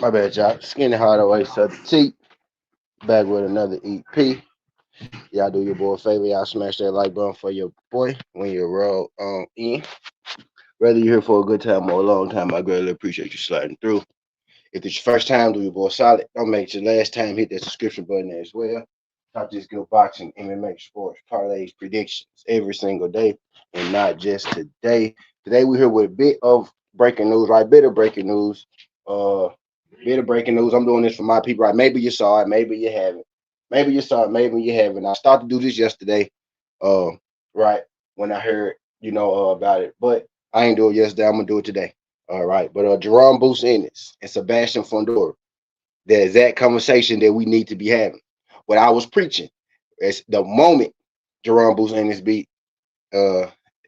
My bad, y'all. Skinny Hardaway, Southern T. Back with another EP. Y'all do your boy a favor. Y'all smash that like button for your boy when you roll on in. Whether you're here for a good time or a long time, I greatly appreciate you sliding through. If it's your first time, do your boy solid. Don't make it your last time. Hit that subscription button as well. Talk this good boxing, MMA, sports, parlays, predictions every single day, and not just today. Today we're here with a bit of breaking news, right? Bit of breaking news. Uh, Bit of breaking news. I'm doing this for my people, right? Maybe you saw it, maybe you haven't. Maybe you saw it, maybe you haven't. I started to do this yesterday, uh, right? When I heard, about it, but I ain't do it yesterday. I'm gonna do it today. All right, but Jaron Boost Ennis and Sebastian Fundora, the exact conversation that we need to be having. What I was preaching, it's the moment Jaron Boost Ennis beat uh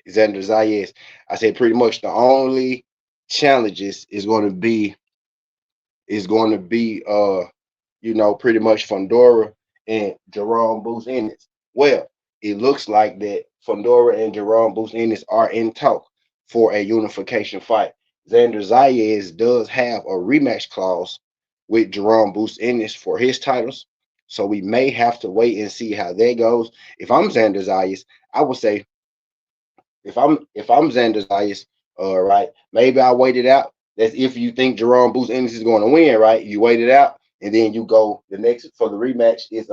Xander Zayas, I said pretty much the only challenges is going to be pretty much Fundora and Jerome Boost Ennis. Well, it looks like that Fundora and Jerome Boost Ennis are in talk for a unification fight. Xander Zayas does have a rematch clause with Jerome Boost Ennis for his titles. So we may have to wait and see how that goes. If I'm Xander Zayas, I would say if I'm Xander Zayas, right, maybe I wait it out. That's if you think Jerome Boost Ennis is going to win, right? You wait it out, and then you go the next for the rematch is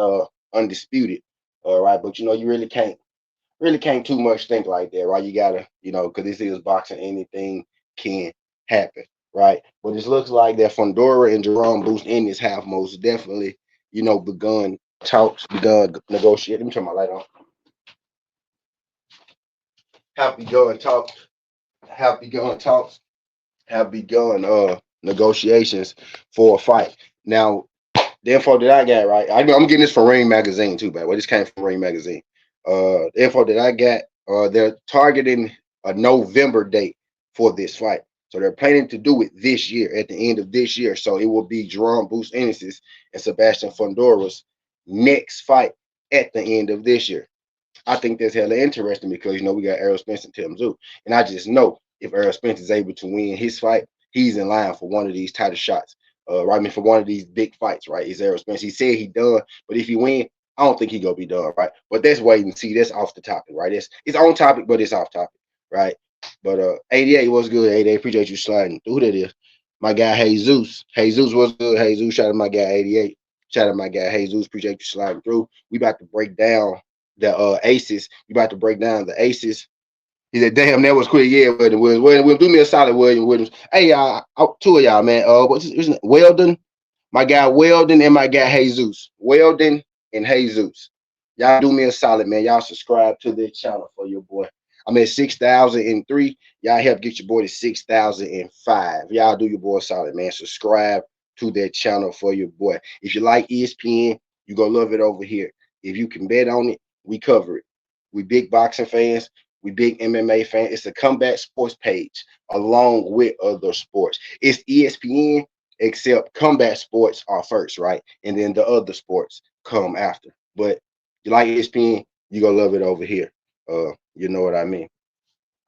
undisputed, all right. But you really can't too much think like that, right? You gotta, because this is boxing, anything can happen, right? But it looks like that Fundora and Jerome Boost Ennis have most definitely, begun talks, begun negotiate. Let me turn my light on. Have begun talks have begun talks, have begun negotiations for a fight. Now, the info that I got, right, I'm getting this from Ring Magazine too, by the way. This came from Ring Magazine. The info that I got, they're targeting a November date for this fight. So they're planning to do it this year, at the end of this year. So it will be Jerome Boost Ennis's and Sebastian Fundora's next fight at the end of this year. I think that's hella interesting because we got Errol Spence and Tim Zoo, and I just know if Errol Spence is able to win his fight, he's in line for one of these title shots. Right, I mean for one of these big fights, right? Is Errol Spence? He said he done, but if he win, I don't think he gonna be done, right? But that's wait and see. That's off the topic, right? It's on topic, but it's off topic, right? But 88 was good. 88, appreciate you sliding. Who that is? My guy Jesus. Jesus was good. Jesus, shout out my guy 88. Shout out my guy Jesus. Appreciate you sliding through. We about to break down the aces. We about to break down the aces. He said, "Damn, that was quick." Yeah, William Williams. William, do me a solid, William Williams. Hey, y'all, two of y'all, man. What's his name? Weldon, my guy Weldon, and my guy Jesus. Weldon and Jesus. Y'all do me a solid, man. Y'all subscribe to the channel for your boy. I'm at 6,003. Y'all help get your boy to 6,005. Y'all do your boy solid, man. Subscribe to that channel for your boy. If you like ESPN, you gonna love it over here. If you can bet on it, we cover it. We big boxing fans. We big MMA fans. It's a combat sports page along with other sports. It's ESPN, except combat sports are first, right? And then the other sports come after. But you like ESPN, you gonna love it over here. You know what I mean.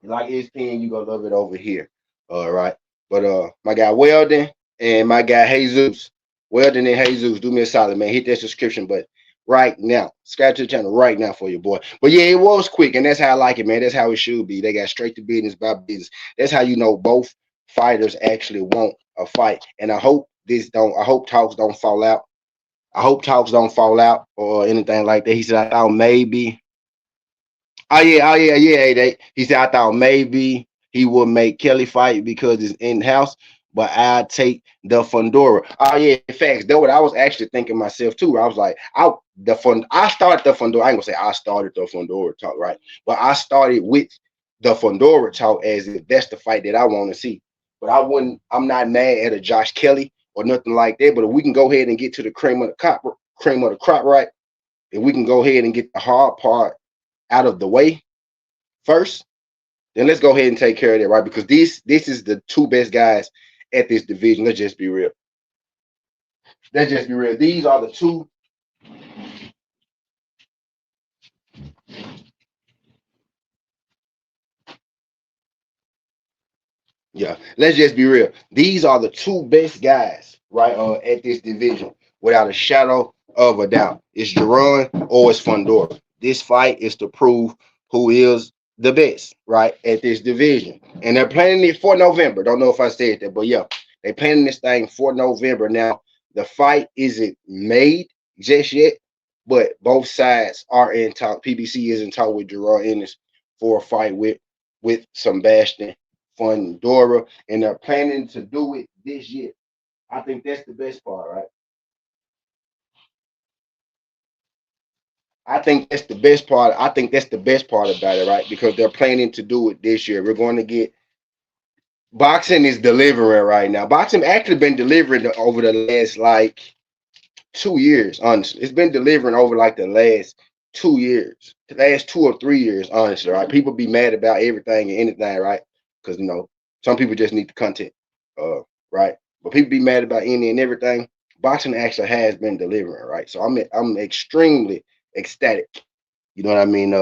You like ESPN, you gonna love it over here. All right. But my guy Weldon and my guy Jesus. Weldon and Jesus, do me a solid, man. Hit that subscription button right now. Subscribe to the channel right now for your boy. But yeah, it was quick, and that's how I like it, man. That's how it should be. They got straight to business by business. That's how you know both fighters actually want a fight. And I hope talks don't fall out. I hope talks don't fall out or anything like that. He said, I thought maybe. Oh yeah, 88. He said, I thought maybe he would make Kelly fight because it's in house, but I'd take the Fundora. Oh yeah, facts. That's what I was actually thinking myself too. I was like, I started the Fundora. I ain't gonna say I started the Fundora talk, right? But I started with the Fundora talk as if that's the fight that I want to see. But I'm not mad at a Josh Kelly or nothing like that. But if we can go ahead and get to the cream of the crop, right? If we can go ahead and get the hard part out of the way first, then let's go ahead and take care of that, right? Because this is the two best guys at this division. Let's just be real. Let's just be real. These are the two. Yeah, let's just be real. These are the two best guys right? At this division, without a shadow of a doubt, it's Jaron or it's Fundora. This fight is to prove who is the best, right, at this division. And they're planning it for November. Don't know if I said that, but yeah, they're planning this thing for November. Now, the fight isn't made just yet, but both sides are in talk. PBC is in talk with Jaron Ennis for a fight with Sebastian Fundora, and they're planning to do it this year. I think that's the best part, right? I think that's the best part. I think that's the best part about it, right? Because they're planning to do it this year. We're going to get boxing is delivering right now. Boxing actually been delivering over the last like 2 years, honestly. It's been delivering over like the last 2 years, the last 2 or 3 years, honestly, right? People be mad about everything and anything, right? Because some people just need the content, right? But people be mad about any and everything. Boxing actually has been delivering, right? So I'm extremely ecstatic. You know what I mean?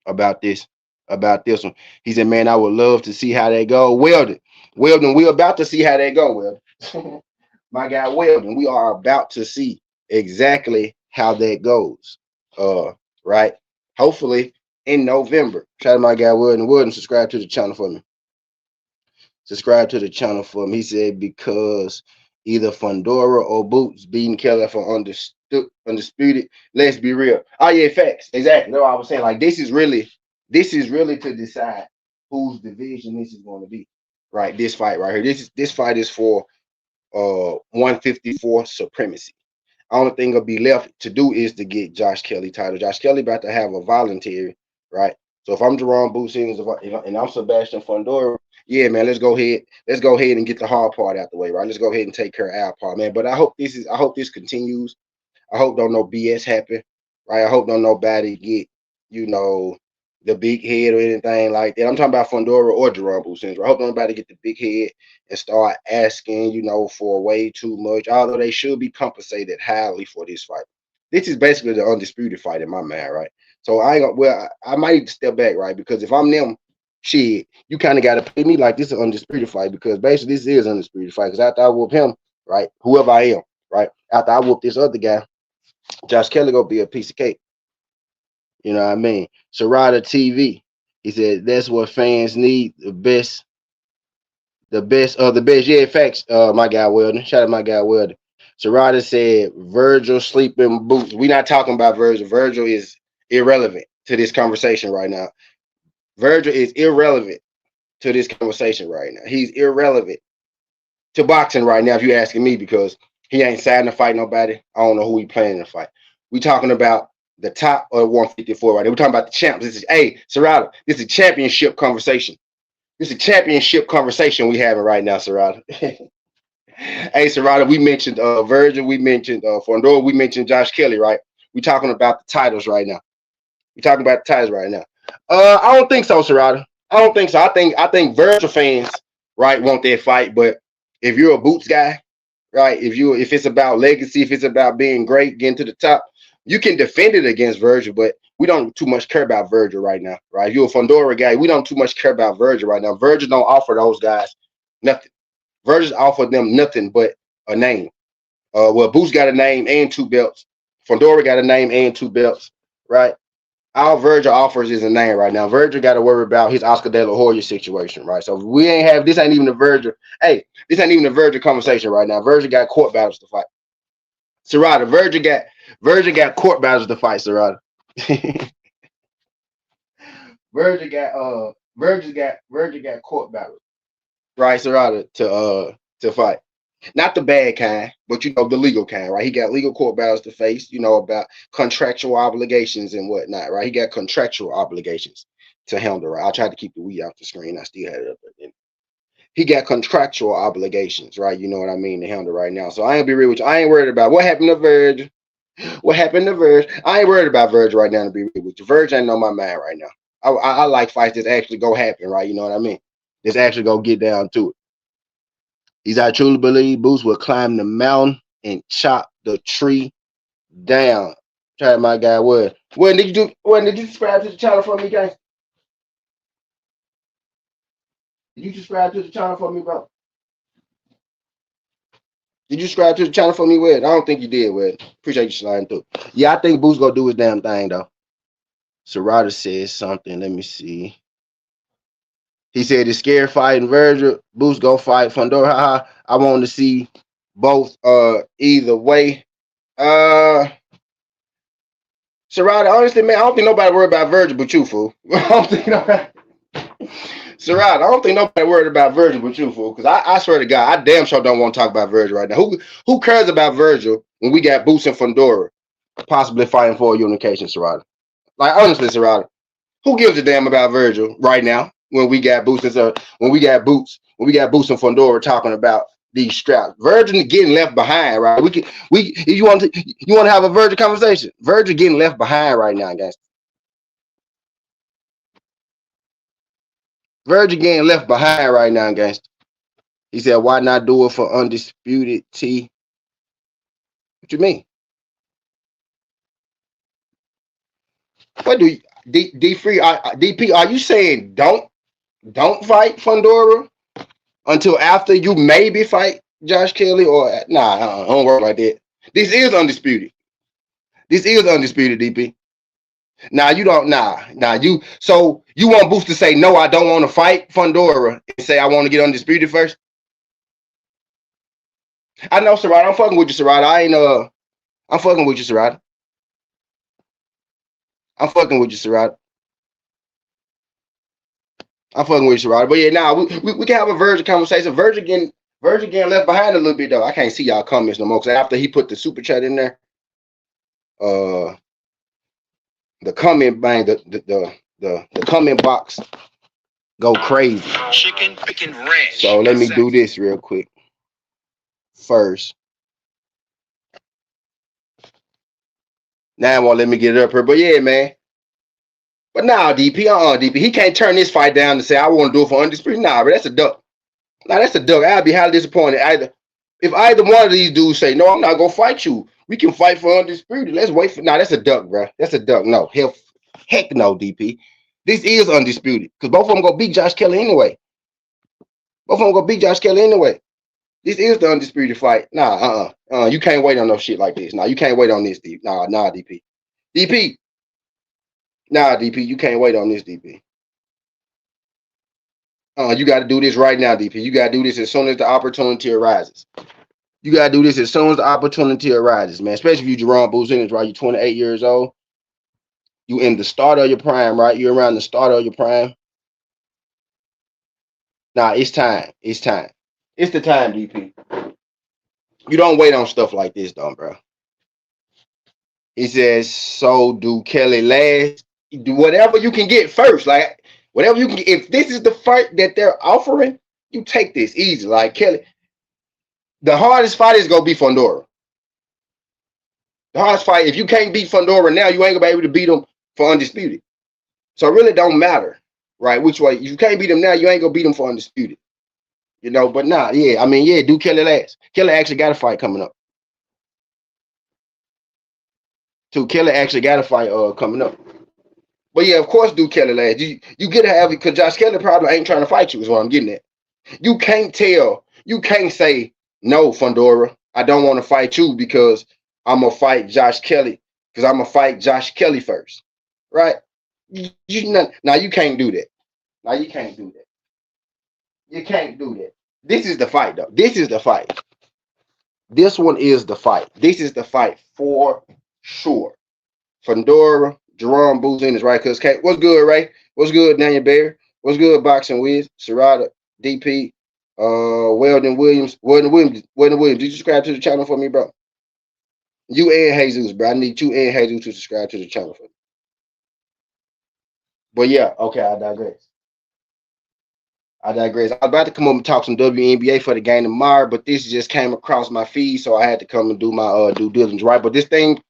About this one. He said, "Man, I would love to see how they go." Weldon, we're about to see how they go. Weldon, my guy Weldon, we are about to see exactly how that goes. Right? Hopefully in November. Shout out to my guy Weldon. Weldon, subscribe to the channel for me. Subscribe to the channel for him. He said because either Fundora or Boots beating Kelly for undisputed. Let's be real. Oh yeah, facts. Exactly. That's what I was saying. Like this is really to decide whose division this is going to be. Right. This fight right here. This fight is for 154 supremacy. Only thing will be left to do is to get Josh Kelly title. Josh Kelly about to have a voluntary, right? So if I'm Jerome Boots and I'm Sebastian Fundora, yeah, man, let's go ahead. Let's go ahead and get the hard part out the way, right? Let's go ahead and take care of our part, man. But I hope this continues. I hope don't no BS happen, right? I hope don't nobody get, you know, the big head or anything like that. I'm talking about Fundora or Jerome Boots. I hope nobody get the big head and start asking, for way too much. Although they should be compensated highly for this fight. This is basically the undisputed fight in my mind, right? So I ain't gonna, well, I might need to step back, right? Because if I'm them, shit, you kind of got to pay me like this is an undisputed fight because basically this is undisputed fight. Because after I whoop him, right, whoever I am, right, after I whoop this other guy, Josh Kelly gonna be a piece of cake. You know what I mean? Serrata TV. He said that's what fans need. The best. Yeah, facts. My guy Weldon. Shout out my guy Weldon. Serrata said Virgil sleeping boots. We not talking about Virgil. Virgil is irrelevant to this conversation right now. Virgil is irrelevant to this conversation right now. He's irrelevant to boxing right now, if you're asking me, because he ain't signed to fight nobody. I don't know who he planning to fight. We talking about the top of 154 right now. We're talking about the champs. Serrata, this is a championship conversation. This is a championship conversation we having right now, Serrata. Hey, Serrata, we mentioned Virgil, we mentioned Fundora, we mentioned Josh Kelly, right? We talking about the titles right now. We talking about the titles right now. I don't think so, Serrata. I don't think so. I think Virgil fans, right, want that fight. But if you're a Boots guy, right, if it's about legacy, if it's about being great, getting to the top, you can defend it against Virgil. But we don't too much care about Virgil right now, right? If you're a Fundora guy, we don't too much care about Virgil right now. Virgil don't offer those guys nothing. Virgil offered them nothing but a name. Well, Boots got a name and two belts. Fundora got a name and two belts, right? All Virgil offers is a name right now. Virgil got to worry about his Oscar De La Hoya situation, right? So we ain't have this. Ain't even the Virgil. Hey, this ain't even the Virgil conversation right now. Virgil got court battles to fight. Serrata, Virgil got court battles to fight. Serrata. Virgil got court battles, right? Serrata to fight. Not the bad kind, but the legal kind, right? He got legal court battles to face, about contractual obligations and whatnot, right? He got contractual obligations to handle, right? I tried to keep the weed off the screen. I still had it up there. He got contractual obligations, right? You know what I mean, to handle right now. So I ain't be real with you. I ain't worried about what happened to Virgil. What happened to Virgil? I ain't worried about Virgil right now, to be real with you. Virgil ain't on my mind right now. I like fights that actually go happen, right? You know what I mean? Just actually go get down to it. He's I truly believe Boots will climb the mountain and chop the tree down. Try my guy Wood. When did you subscribe to the channel for me, guys? Did you subscribe to the channel for me, bro? Did you subscribe to the channel for me, Wed? I don't think you did, Wed. Appreciate you sliding through. Yeah, I think Boost gonna do his damn thing though. Serrata says something. Let me see. He said he's scared fighting Virgil. Boost go fight Fundora. Haha. I want to see both either way. Serrata, honestly, man, I don't think nobody worried about Virgil but you, fool. I don't think nobody. Serrata, I don't think nobody worried about Virgil but you, fool. Because I swear to God, I damn sure don't want to talk about Virgil right now. Who cares about Virgil when we got Boost and Fundora possibly fighting for a unification, Serrata? Like honestly, Serrata, who gives a damn about Virgil right now when we got Boots and Boots and Fundora talking about these straps? Virgil getting left behind, right? You want to have a Virgil conversation? Virgil getting left behind right now, guys. Virgil getting left behind right now, guys. He said, "Why not do it for undisputed T?" What you mean? What do you, D free DP? Are you saying don't fight Fundora until after you maybe fight Josh Kelly? Or nah, I don't work like that. This is undisputed. This is undisputed, DP. Nah, you don't. Nah. So you want Boost to say no? I don't want to fight Fundora and say I want to get undisputed first. I know, Serrata. I'm fucking with you, Serrata. I'm fucking with you, Serrata. I'm fucking with you, Serrata. I'm fucking with you, Serrata. But yeah, we can have a Virgil conversation. Virgil getting left behind a little bit though. I can't see y'all comments no more because after he put the super chat in there, the comment bang, the comment box go crazy. Chicken ranch. So let me do this real quick first. Now it won't let me get it up here. But yeah, man. But nah, DP, DP. He can't turn this fight down and say, I want to do it for undisputed. Nah, but that's a duck. Nah, that's a duck. I'd be highly disappointed. If either one of these dudes say, no, I'm not going to fight you. We can fight for undisputed. Let's wait for... Nah, that's a duck, bro. That's a duck. No, heck no, DP. This is undisputed. Because both of them going to beat Josh Kelly anyway. This is the undisputed fight. Nah, you can't wait on no shit like this. Nah, you can't wait on this, DP. Nah, DP. DP. Nah, DP, you can't wait on this, DP. You got to do this right now, DP. You got to do this as soon as the opportunity arises. Man. Especially if you Jaron Boots Ennis, right? You're 28 years old. You in the start of your prime, right? You're around the start of your prime. Nah, it's time. It's time. It's the time, DP. You don't wait on stuff like this, though, bro. He says, so do Kelly last. Do whatever you can get first. Like, whatever you can get. If this is the fight that they're offering, you take this easy. Like, Kelly, the hardest fight is going to be Fundora. The hardest fight, if you can't beat Fundora now, you ain't going to be able to beat him for undisputed. So it really don't matter, right, which way. If you can't beat him now, you ain't going to beat him for undisputed. You know, but nah, yeah. I mean, yeah, do Kelly last. Kelly actually got a fight coming up. Kelly actually got a fight coming up. But yeah, of course, do Kelly last. You get to have it because Josh Kelly probably ain't trying to fight you, is what I'm getting at. You can't say, no, Fundora, I don't want to fight you because I'm going to fight Josh Kelly because I'm going to fight Josh Kelly first. Right? Now, you can't do that. You can't do that. This is the fight, though. This is the fight. This one is the fight. This is the fight for sure. Fundora, Jaron Boots Ennis, right? Cause what's good, Ray? What's good, Daniel Bear? What's good, Boxing Wiz? Serrata, DP, Weldon Williams. Did you subscribe to the channel for me, bro? You and Jesus, bro. I need you and Jesus to subscribe to the channel for me. But yeah, okay, I digress. I was about to come up and talk some WNBA for the game tomorrow, but this just came across my feed, so I had to come and do my due diligence, right? But this thing,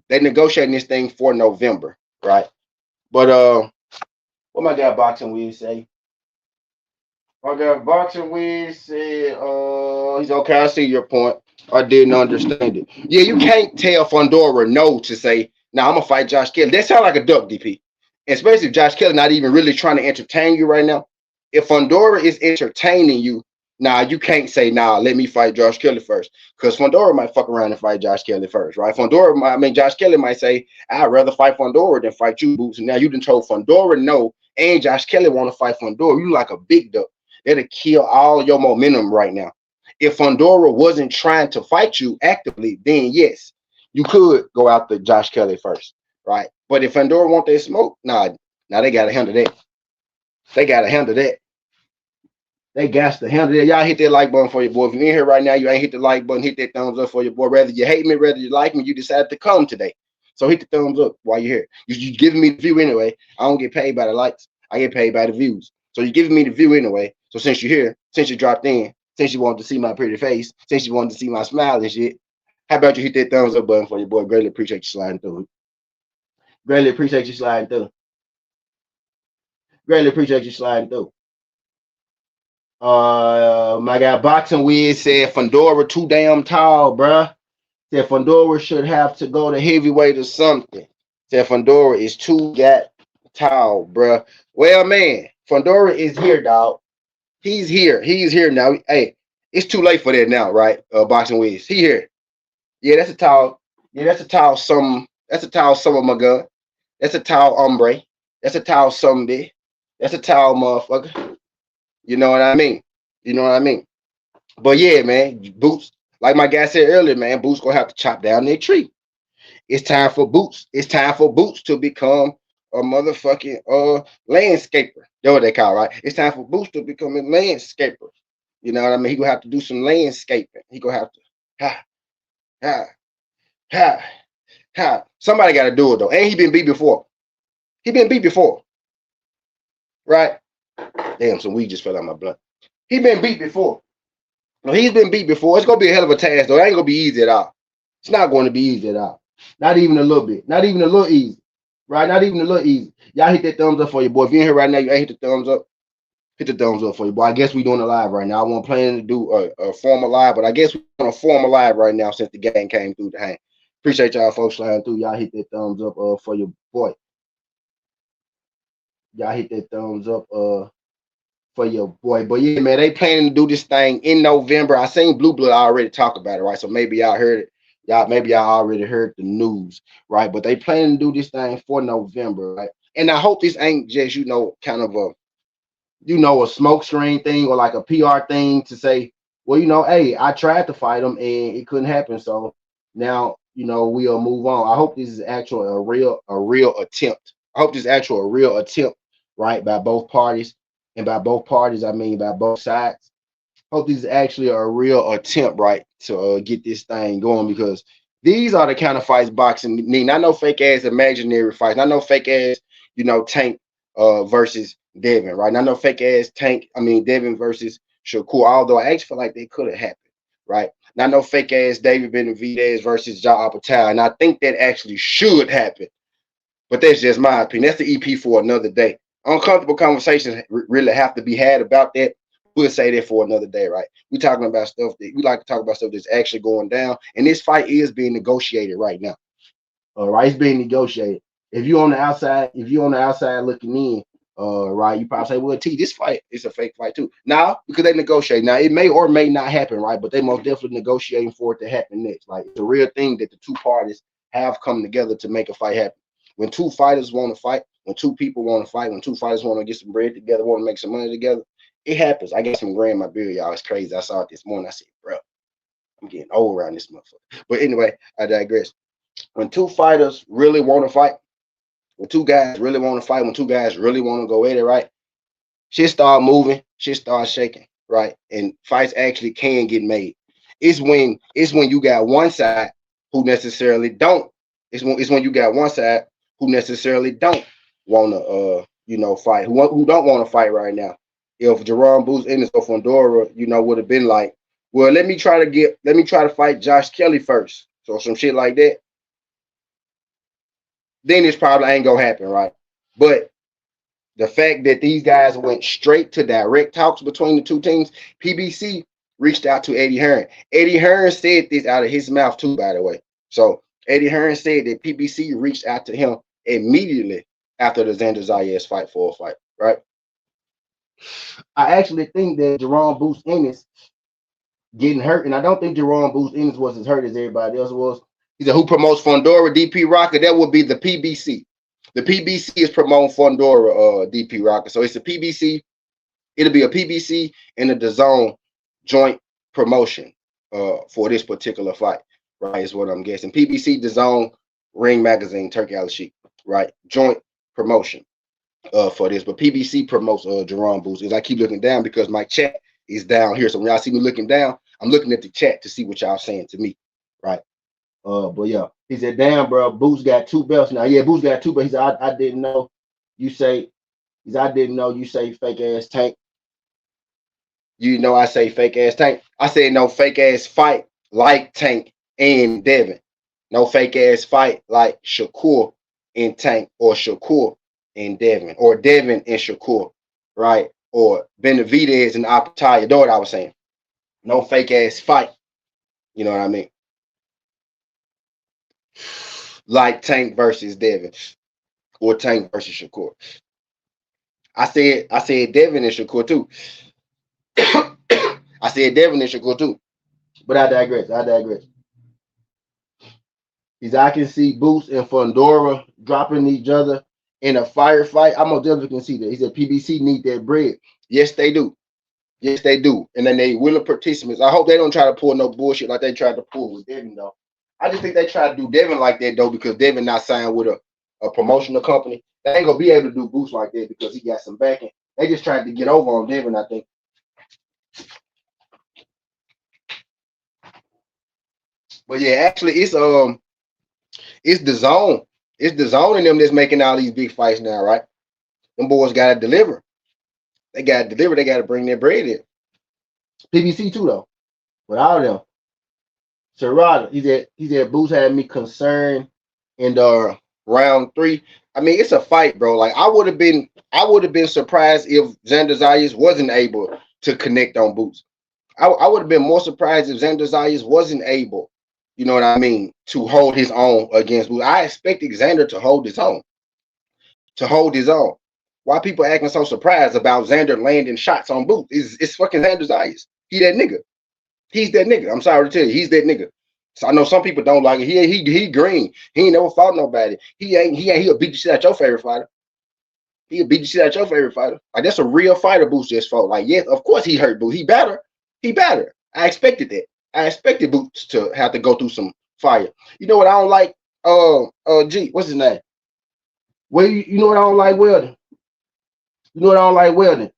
they negotiating this thing for November, right? But what my guy Boxing Wiz say? My guy Boxing Wiz said, he's okay. I see your point. I didn't understand it. Yeah, you can't tell Fundora no to say, nah, I'm gonna fight Josh Kelly. That sounds like a duck, DP. And especially if Josh Kelly not even really trying to entertain you right now. If Fundora is entertaining you, Nah, you can't say, nah, let me fight Josh Kelly first. Because Fundora might fuck around and fight Josh Kelly first, right? Josh Kelly might say, I'd rather fight Fundora than fight you, Boots. And now you done told Fundora no, and Josh Kelly want to fight Fundora. You like a big duck. That'll kill all your momentum right now. If Fundora wasn't trying to fight you actively, then yes, you could go after Josh Kelly first, right? But if Fundora want that smoke, nah, now they gotta handle that. They gotta handle that. They got to handle it. Y'all hit that like button for your boy. If you're in here right now, you ain't hit the like button, hit that thumbs up for your boy. Whether you hate me, whether you like me, you decided to come today. So hit the thumbs up while you're here. You giving me the view anyway. I don't get paid by the likes. I get paid by the views. So you're giving me the view anyway. So since you're here, since you dropped in, since you wanted to see my pretty face, since you wanted to see my smile and shit, how about you hit that thumbs up button for your boy? Greatly appreciate you sliding through. Greatly appreciate you sliding through. Greatly appreciate you sliding through. My guy Boxing Wiz said Fundora too damn tall, bruh. Said Fundora should have to go to heavyweight or something. Said Fundora is too tall, bruh. Well, man, Fundora is here, dog. He's here. He's here now. Hey, it's too late for that now, right? Boxing Wiz. He here. Yeah, that's a tall. Yeah, that's a tall some. That's a tall some of my gun. That's a tall hombre. That's a tall somebody. That's a tall motherfucker. You know what I mean? You know what I mean? But yeah, man, Boots, like my guy said earlier, man, Boots gonna have to chop down their tree. It's time for Boots. It's time for Boots to become a motherfucking landscaper. That's what they call it, right? It's time for Boots to become a landscaper. You know what I mean? He gonna have to do some landscaping. He gonna have to ha ha ha ha. Somebody gotta do it though. And he been beat before. He been beat before. Right? Damn, some weed just fell out my blunt. He been beat before. No, he's been beat before. It's gonna be a hell of a task, though. It ain't gonna be easy at all. It's not going to be easy at all. Not even a little bit. Not even a little easy. Right? Not even a little easy. Y'all hit that thumbs up for your boy. If you're in here right now, you ain't hit the thumbs up. Hit the thumbs up for you, boy. I guess we doing a live right now. I wasn't planning to do a formal live, but I guess we're on a formal live right now since the game came through the hang. Appreciate y'all folks sliding through. Y'all hit that thumbs up for your boy. Y'all hit that thumbs up for your boy. But yeah, man, they planning to do this thing in November. I seen Blue Blood already talk about it, right? So maybe y'all heard it. Maybe y'all already heard the news, right? But they planning to do this thing for November, right? And I hope this ain't just, kind of a smoke screen thing or like a PR thing to say, well, hey, I tried to fight him and it couldn't happen. So now, we'll move on. I hope this is actually a real attempt. I hope this is actually a real attempt, right, by both parties. And by both parties, I mean by both sides. Hope this is actually a real attempt, right, to get this thing going, because these are the kind of fights boxing need. Not no fake ass imaginary fights. Not no fake ass, Tank versus Devin, right? Not no fake ass Devin versus Shakur. Although I actually feel like they could have happened, right? Not no fake ass David Benavidez versus Ja Apatow, and I think that actually should happen. But that's just my opinion. That's the EP for another day. Uncomfortable conversations really have to be had about that. We'll say that for another day, right? We're talking about stuff that we like to talk about, stuff that's actually going down. And this fight is being negotiated right now. All right, it's being negotiated. If you're on the outside looking in, right, you probably say, well, T, this fight is a fake fight too. Now, because they negotiate. Now, it may or may not happen, right? But they most definitely negotiating for it to happen next. Like, it's a real thing that the two parties have come together to make a fight happen. When two fighters want to fight, when two people want to fight, when two fighters want to get some bread together, want to make some money together, it happens. I got some gray in my beard, y'all. It's crazy. I saw it this morning. I said, bro, I'm getting old around this motherfucker. But anyway, I digress. When two fighters really want to fight, when two guys really want to fight, when two guys really want to go at it, right? Shit start moving, shit start shaking, right? And fights actually can get made. It's when you got one side who necessarily don't. It's when you got one side who necessarily don't want to fight, who don't want to fight right now. If Jaron, Boots, Ennis, or Fundora, would have been like, well, let me try to fight Josh Kelly first. So some shit like that. Then this probably ain't gonna happen, right? But the fact that these guys went straight to direct talks between the two teams, PBC reached out to Eddie Hearn. Eddie Hearn said this out of his mouth too, by the way. So Eddie Hearn said that PBC reached out to him immediately after the Xander Zayas fight for a fight, right? I actually think that Jaron Boost Ennis getting hurt, and I don't think Jaron Boost Ennis was as hurt as everybody else was. He said, who promotes Fundora, DP Rocker? That would be the PBC. The PBC is promoting Fundora, DP Rocker. So it's a PBC. It'll be a PBC and a DAZN joint promotion for this particular fight, right? Is what I'm guessing. PBC, DAZN, Ring Magazine, Turkey Alley Sheep, right? Joint promotion for this. But PBC promotes Jaron Boost. As I keep looking down because my chat is down here. So when y'all see me looking down, I'm looking at the chat to see what y'all saying to me, right? But yeah, he said, damn, bro, Boost got 2 belts now. Yeah, Boost got 2, but he said, I didn't know you say, I didn't know you say fake ass Tank. You know, I say fake ass Tank. I said no fake ass fight like Tank and Devin. No fake ass fight like Shakur and Tank, or Shakur and Devin, or Devin and Shakur, right? Or Benavidez and Apataya. You know what I was saying? No fake ass fight. You know what I mean? Like Tank versus Devin, or Tank versus Shakur. I said Devin and Shakur too. I said Devin and Shakur too. But I digress. I can see Boost and Fundora dropping each other in a firefight. I most definitely can see that. He said PBC need that bread. Yes, they do. Yes, they do. And then they willing participants. I hope they don't try to pull no bullshit like they tried to pull with Devin, though. I just think they try to do Devin like that, though, because Devin not signed with a promotional company. They ain't going to be able to do Boost like that because he got some backing. They just tried to get over on Devin, I think. But yeah, actually, it's the zone. It's the zone in them that's making all these big fights now, right? Them boys got to deliver. They got to deliver. They got to bring their bread in. PBC too, though. But all of them. Serrata, he said Boost had me concerned in the round 3. I mean, it's a fight, bro. Like I would have been surprised if Xander Zayas wasn't able to connect on Boost. I would have been more surprised if Xander Zayas wasn't able, you know what I mean, to hold his own against Boost. I expected Xander to hold his own. Why people acting so surprised about Xander landing shots on Boost? It's fucking Xander Zayas. He that nigga. He's that nigga. I'm sorry to tell you, he's that nigga. So I know some people don't like it. He green. He ain't never fought nobody. He'll beat the shit out your favorite fighter. He'll beat the shit out your favorite fighter. Like that's a real fighter Boost just fought. Like, yes, of course he hurt Boost. He better. I expected that. I expected Boost to have to go through some fire. You know what I don't like? What's his name? Well, you know what I don't like, Weldon? You know what I don't like, Weldon?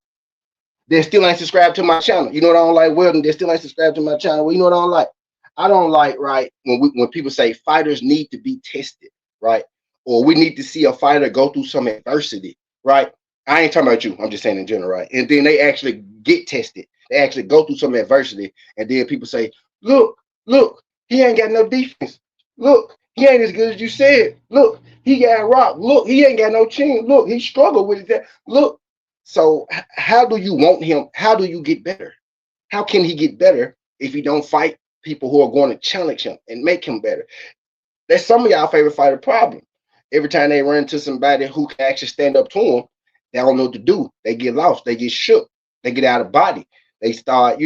They still ain't subscribed to my channel. You know what I don't like, Weldon? They still ain't subscribed to my channel. Well, you know what I don't like? I don't like, right, when people say fighters need to be tested, right? Or we need to see a fighter go through some adversity, right? I ain't talking about you. I'm just saying in general, right? And then they actually get tested. They actually go through some adversity. And then people say, look, he ain't got no defense. Look, he ain't as good as you said. Look, he got rocked. Look, he ain't got no chin. Look, he struggled with it. Look. So how do you want him? How do you get better? How can he get better if he don't fight people who are going to challenge him and make him better? That's some of y'all favorite fighter problem. Every time they run into somebody who can actually stand up to them, they don't know what to do. They get lost. They get shook. They get out of body. They start,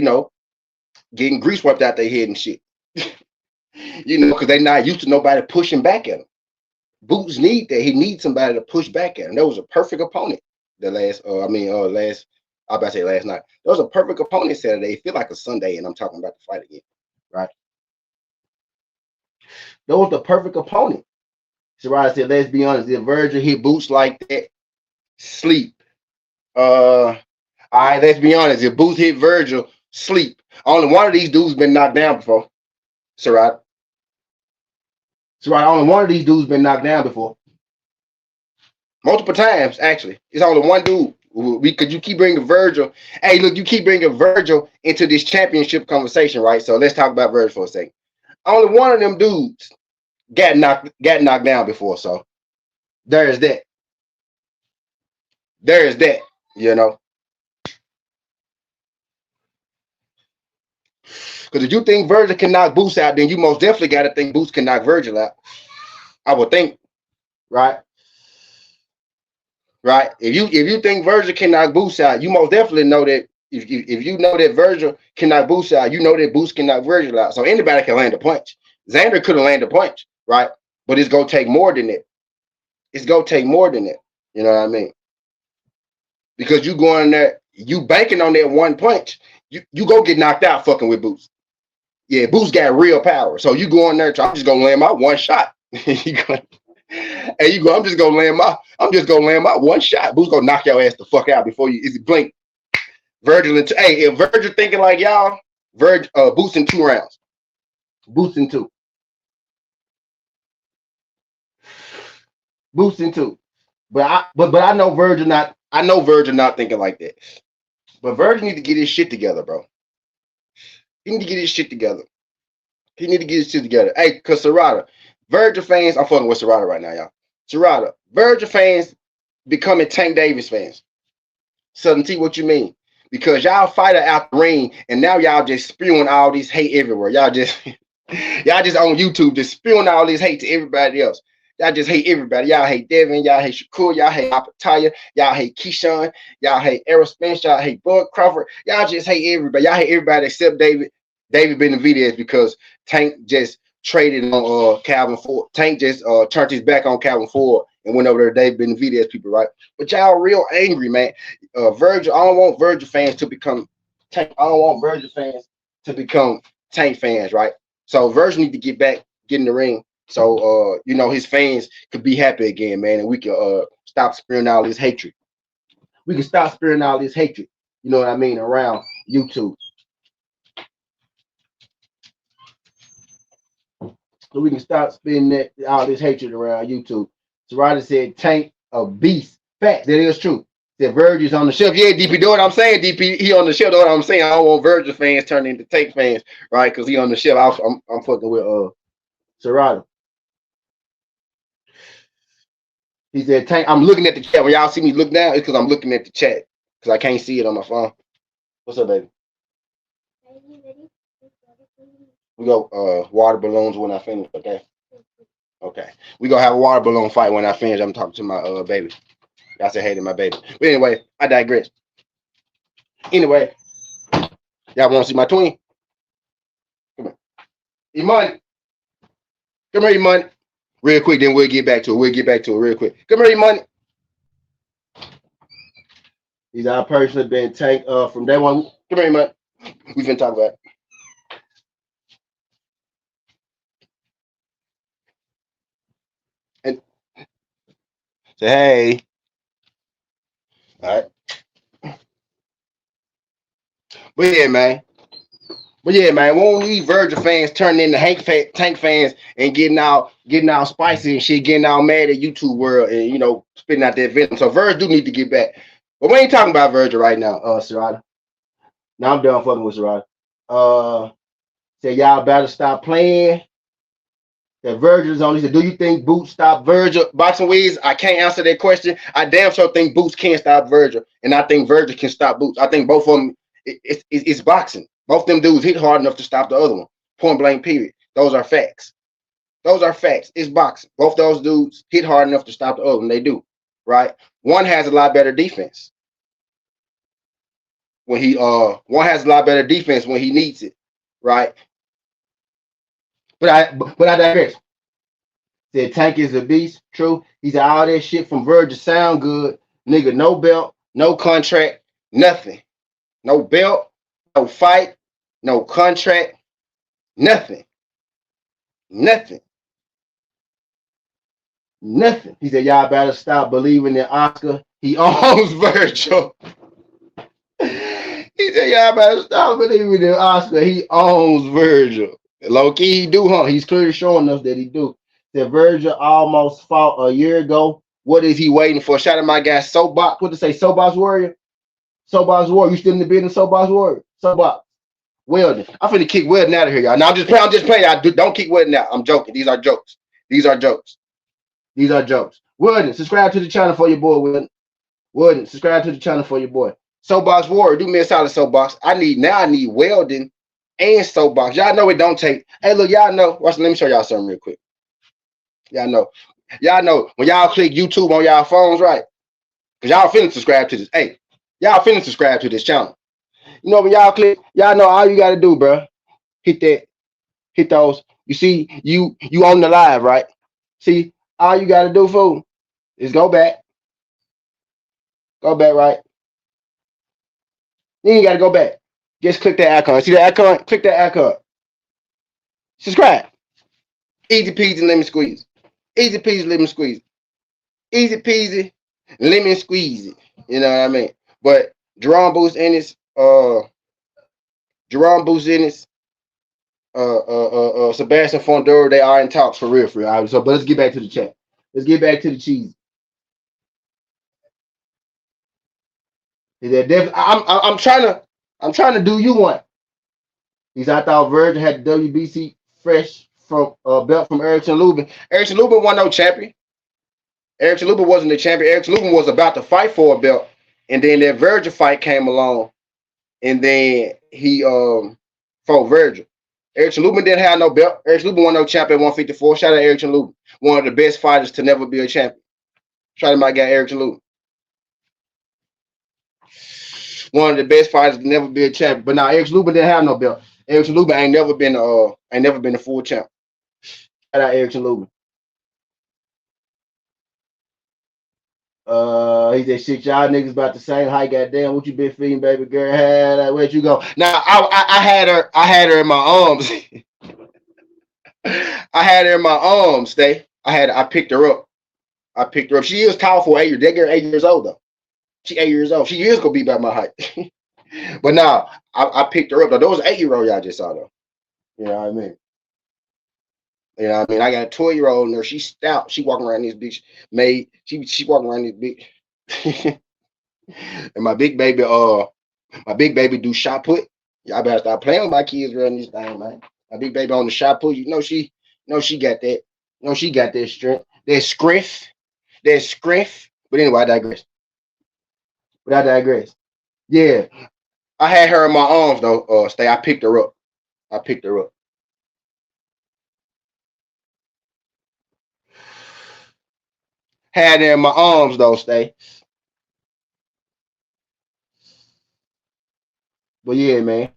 getting grease wiped out their head and shit. Because they're not used to nobody pushing back at them. Boots need that. He needs somebody to push back at him. That was a perfect opponent. I'm about to say last night. That was a perfect opponent Saturday. It feel like a Sunday, and I'm talking about the fight again, right? That was the perfect opponent. Sarah said, let's be honest, if Virgil hit Boots like that, sleep. All right, let's be honest. If Boots hit Virgil, sleep. Only one of these dudes been knocked down before. Sarah. Only one of these dudes been knocked down before. Multiple times, actually. It's only one dude. Because you keep bringing Virgil. Hey, look, you keep bringing Virgil into this championship conversation, right? So let's talk about Virgil for a second. Only one of them dudes got knocked down before. So there is that. Because if you think Virgil can knock Boots out, then you most definitely got to think Boots can knock Virgil out. I would think, right? right? If you think Virgil can knock Boost out, you most definitely know that if you know that Virgil can knock Boost out, you know that Boost can knock Virgil out. So anybody can land a punch. Xander couldn't land a punch, right? But it's gonna take more than that. It's gonna take more than that. You know what I mean? Because you going there, you banking on that one punch, you go get knocked out fucking with Boost. Yeah, Boost got real power. So you go in there, I'm just gonna land my one shot. And I'm just gonna land my one shot. Boost gonna knock your ass the fuck out before you blink. Virgil hey, if Virgil thinking like y'all, Boost in 2 rounds. Boost in two. Boost in two. But I know Virgil not thinking like that. But Virgil need to get his shit together, bro. He need to get his shit together. He need to get his shit together. Hey, cause Serrata, Virgil fans, I'm fucking with Serrata right now, y'all. Serrata, Virgil fans becoming Tank Davis fans. Southern T, what you mean? Because y'all fight her out the ring, and now y'all just spewing all this hate everywhere. Y'all just on YouTube just spewing all this hate to everybody else. Y'all just hate everybody. Y'all hate Devin. Y'all hate Shakur. Y'all hate Apataya. Y'all hate Keyshawn. Y'all hate Errol Spence. Y'all hate Bud Crawford. Y'all just hate everybody. Y'all hate everybody except David Benavidez because Tank just traded on Calvin Ford. Tank just turned his back on Calvin Ford and went over to David Benavidez people, right? But y'all real angry, man. Virgil, I don't want Virgil fans to become Tank. I don't want Virgil fans to become Tank fans, right? So Virgil need to get in the ring. So his fans could be happy again, man, and we can stop spewing all this hatred. We can stop spewing all this hatred, you know what I mean, around YouTube. So we can stop spinning all this hatred around YouTube. So Ryder said Tank a beast. Fact, that is true. Said Virgil's on the shelf. Yeah, DP, do what I'm saying, DP. He on the shelf, do what I'm saying. I don't want Virgil fans turning into Tank fans, right? Because he on the shelf. I'm fucking with Serrata. He said, Tank, I'm looking at the chat. When y'all see me look down, it's because I'm looking at the chat. Because I can't see it on my phone. What's up, baby? We go water balloons when I finish, okay? Okay. We gonna have a water balloon fight when I finish. I'm talking to my baby. Y'all say hey to my baby. But anyway, I digress. Anyway, y'all want to see my twin? Come here. Iman. Come here, Iman. Real quick, then we'll get back to it. Real quick. Come here, Iman. He's our person that been Tank from day one. Come here, Iman. We finna talk about it. And say hey. All right. But yeah, man. Won't these Virgil fans turning into Tank fans and getting out spicy and shit, getting all mad at YouTube world and spitting out that venom. So Virgil do need to get back. But we ain't talking about Virgil right now, Serrata. Now I'm done fucking with Serrata. Say y'all better stop playing. That Virgil's on. He said, do you think Boots stop Virgil? Boxing Wiz, I can't answer that question. I damn sure think Boots can't stop Virgil. And I think Virgil can stop Boots. I think both of them, it's boxing. Both them dudes hit hard enough to stop the other one. Point blank, period. Those are facts. It's boxing. Both those dudes hit hard enough to stop the other one. They do, right? One has a lot better defense. One has a lot better defense when he needs it, right? But I digress. Said Tank is a beast. True. He said all that shit from Virgil sound good. Nigga, no belt, no contract, nothing. No belt, no fight, no contract, nothing. Nothing. He said y'all better stop believing in Oscar. He owns Virgil. He said y'all better stop believing in Oscar. He owns Virgil. Low key, he do, huh? He's clearly showing us that he do. That Virgil almost fought a year ago. What is he waiting for? Shout out my guy Soapbox. What to say? Soapbox Warrior? Soapbox Warrior. You still in the business, Soapbox Warrior? Soapbox. Weldon. I'm finna kick Weldon out of here, y'all. Now I'm just playing. Don't kick Weldon out. I'm joking. These are jokes. Weldon, subscribe to the channel for your boy, Weldon, subscribe to the channel for your boy. Soapbox Warrior, do me a solid, Soapbox. I need Weldon and Soapbox. Y'all know it don't take. Hey, look, y'all know. Watch, let me show y'all something real quick. Y'all know when y'all click YouTube on y'all phones, right? Cause y'all finna subscribe to this. Hey, y'all finna subscribe to this channel. You know when y'all click, y'all know all you gotta do, bro. Hit that, hit those. You see, you on the live, right? See, all you gotta do, fool, is go back, right? You ain't gotta go back. Just click that icon. See that icon? Click that icon. Subscribe. Easy peasy lemon squeeze. Easy peasy lemon squeeze. Easy peasy lemon squeeze. You know what I mean? But Jaron Boost Ennis, Sebastian Fundora, they are in talks for real, for real. All right, so, but let's get back to the chat. Let's get back to the cheese. Is that I'm trying to do you one. Because I thought Virgil had the WBC fresh from belt from Erickson Lubin. Erickson Lubin won no champion. Erickson Lubin wasn't the champion. Erickson Lubin was about to fight for a belt, and then that Virgil fight came along, and then he fought Virgil. Erickson Lubin didn't have no belt. Erickson Lubin won no champion at 154. Shout out Erickson Lubin, one of the best fighters to never be a champion. Shout out my guy Erickson Lubin, one of the best fighters to never be a champion. But now Erickson Lubin didn't have no belt. Erickson Lubin ain't never been a full champ. Shout out Erickson Lubin. He said, "Shit, y'all niggas about the same height. Goddamn, what you been feeding, baby girl? Where'd you go?" Now, I had her in my arms. I had her in my arms. I picked her up. I picked her up. She is tall for 8 years. That girl 8 years old though. She 8 years old. She is gonna be about my height. But now I picked her up though. Those 8-year-old y'all just saw though. You know what I mean? You know what I mean? I got a 12-year-old in there. She's stout. She walking around this bitch made. She walking around this bitch. And my big baby do shot put. Y'all better stop playing with my kids running this thing, man. My big baby on the shot put. She got that. She got that strength. That scriff. That scriff. But anyway, I digress. But I digress. Yeah. I had her in my arms though. I picked her up. I picked her up. Had her in my arms though, stay. But yeah, man.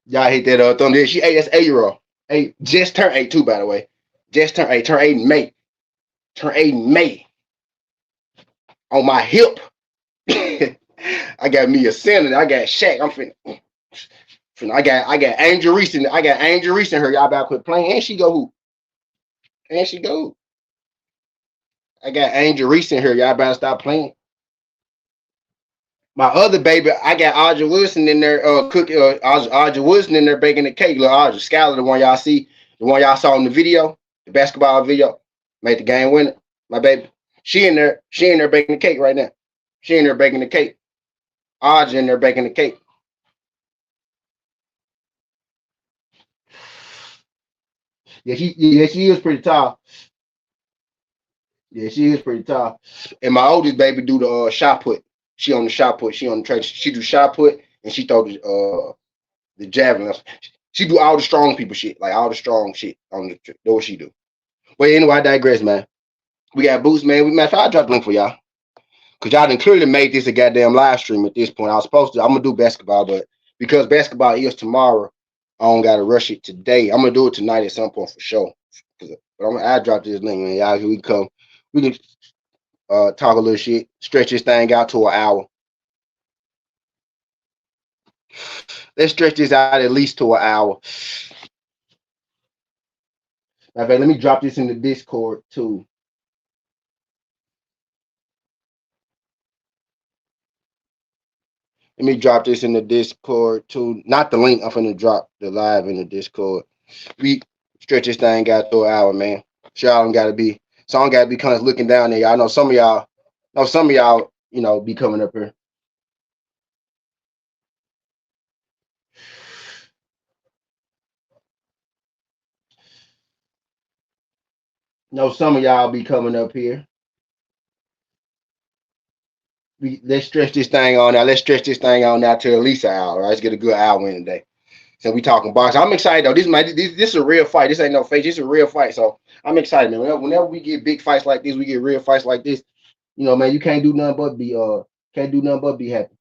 Y'all hit that thumb there. She 8, that's 8 year old. 8, just turned 8 too, by the way. Just turned 8. Turn 8 in May. Turn 8 in May. On my hip. I got me a center. I got Shaq. I'm finna. I got Angel Reese in. I got Angel Reese in her. Y'all about to quit playing. And she go hoop. And she go. I got Angel Reese in here. Y'all better stop playing. My other baby, I got Audrey Wilson in there, Audrey Wilson in there baking the cake. Little Audrey Skyler, the one y'all see, the one y'all saw in the video, the basketball video, made the game winner. My baby, she in there baking the cake right now. She in there baking the cake. Audrey in there baking the cake. She is pretty tall. Yeah, she is pretty tall. And my oldest baby do the shot put. She on the shot put. She on the track. She do shot put and she throw the javelin. She do all the strong people shit, like all the strong shit on the. That's what she do. But anyway, I digress, man. We got boots, man. Matter of fact, I dropped the link for y'all because y'all done clearly made this a goddamn live stream at this point. I was supposed to. I'm gonna do basketball, but because basketball is tomorrow, I don't gotta rush it today. I'm gonna do it tonight at some point for sure. But I dropped this link, man. Y'all, here we come. We can talk a little shit, stretch this thing out to an hour. Let's stretch this out at least to an hour. Matter of fact, let me drop this in the Discord too. Let me drop this in the Discord too. Not the link. I'm gonna drop the live in the Discord. We stretch this thing out to an hour, man. Sure, I don't gotta be. So I don't gotta be kind of looking down there. I know some of y'all. Be coming up here. Know some of y'all be coming up here. let's stretch this thing on now. Let's stretch this thing on now to at least an hour. Right? Let's get a good hour in today. So we talking boxing. I'm excited though. This is a real fight. This ain't no fake. This is a real fight. So I'm excited, man. Whenever we get big fights like this, we get real fights like this. You know, man, you can't do nothing but be happy.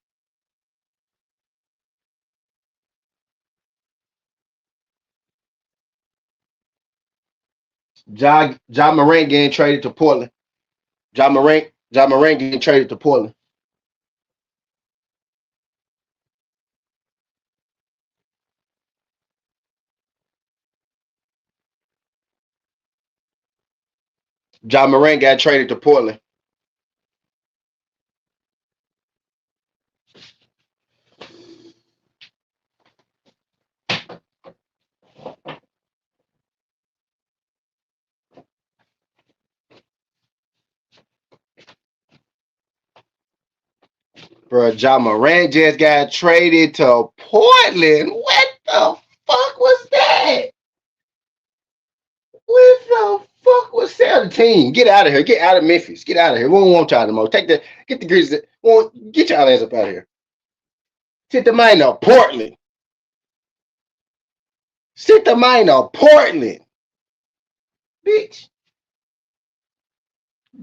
John Morant getting traded to Portland. John Morant getting traded to Portland. John Morant got traded to Portland. Bro, John Morant just got traded to Portland. What the fuck was that? What the fuck was sell the team? Get out of here. Get out of Memphis. Get out of here. We don't want y'all no more. Get the Grizzlies. Get y'all ass up out of here. Sit the mind of Portland. Sit the mind of Portland. Bitch.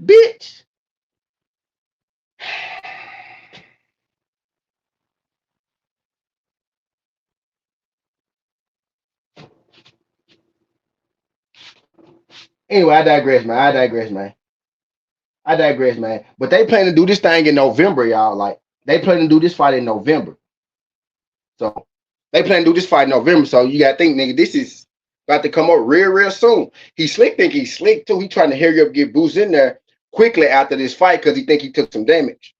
Bitch. Anyway, I digress, man. But they plan to do this thing in November, y'all. Like, they plan to do this fight in November. So they plan to do this fight in November. So you gotta think, nigga, this is about to come up real soon. He's slick too. He trying to hurry up, get Boost in there quickly after this fight because he think he took some damage.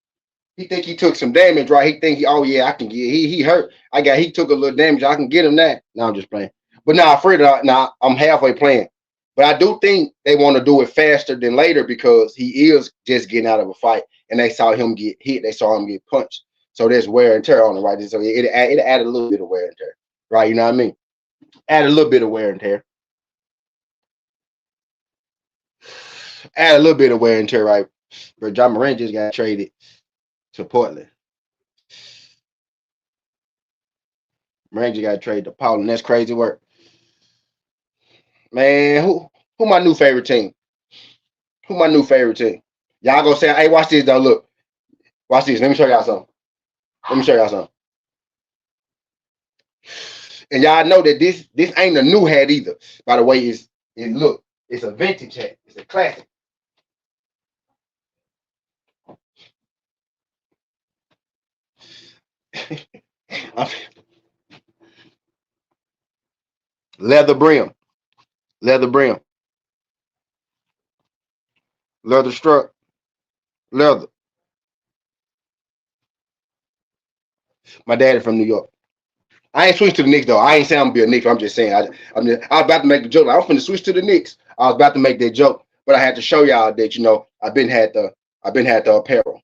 He think he took some damage, right? He think oh yeah, I can get he hurt. He took a little damage. I can get him that. No, I'm just playing. But now I'm halfway playing. But I do think they want to do it faster than later because he is just getting out of a fight and they saw him get hit, they saw him get punched. So there's wear and tear on it, right? So it added a little bit of wear and tear, right? You know what I mean? Add a little bit of wear and tear. Add a little bit of wear and tear, right? But John Morant just got traded to Portland. Morant just got traded to Portland. That's crazy work. Man, who my new favorite team? Who my new favorite team? Y'all gonna say, hey, watch this though. Look, watch this. Let me show y'all something. Let me show y'all something. And y'all know that this ain't a new hat either. By the way, it's a vintage hat. It's a classic. leather brim, leather brim, leather strap, leather. My daddy from New York. I ain't switched to the Knicks though. I ain't saying I'm gonna be a Knicks. I'm just saying I was about to make the joke. I was finna switch to the Knicks. I was about to make that joke, but I had to show y'all that I've been had the apparel.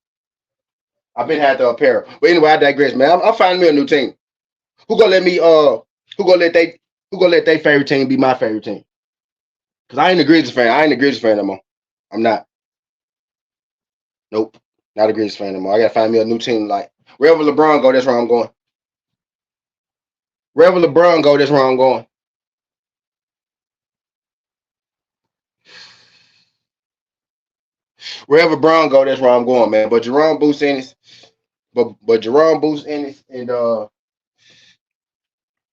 I've been had the apparel. But anyway, I digress, man. I'm finding me a new team. Who gonna let me who gonna let they who gonna let their favorite team be my favorite team? Cause I ain't a Grizzlies fan. I ain't a Grizzlies fan no more. I'm not. Nope. Not a Grizzlies fan no more. I gotta find me a new team. Like wherever LeBron go, that's where I'm going. Wherever LeBron go, that's where I'm going. Wherever Brown go, that's where I'm going, man. But Jaron Boost Ennis, but Jaron Boost Ennis and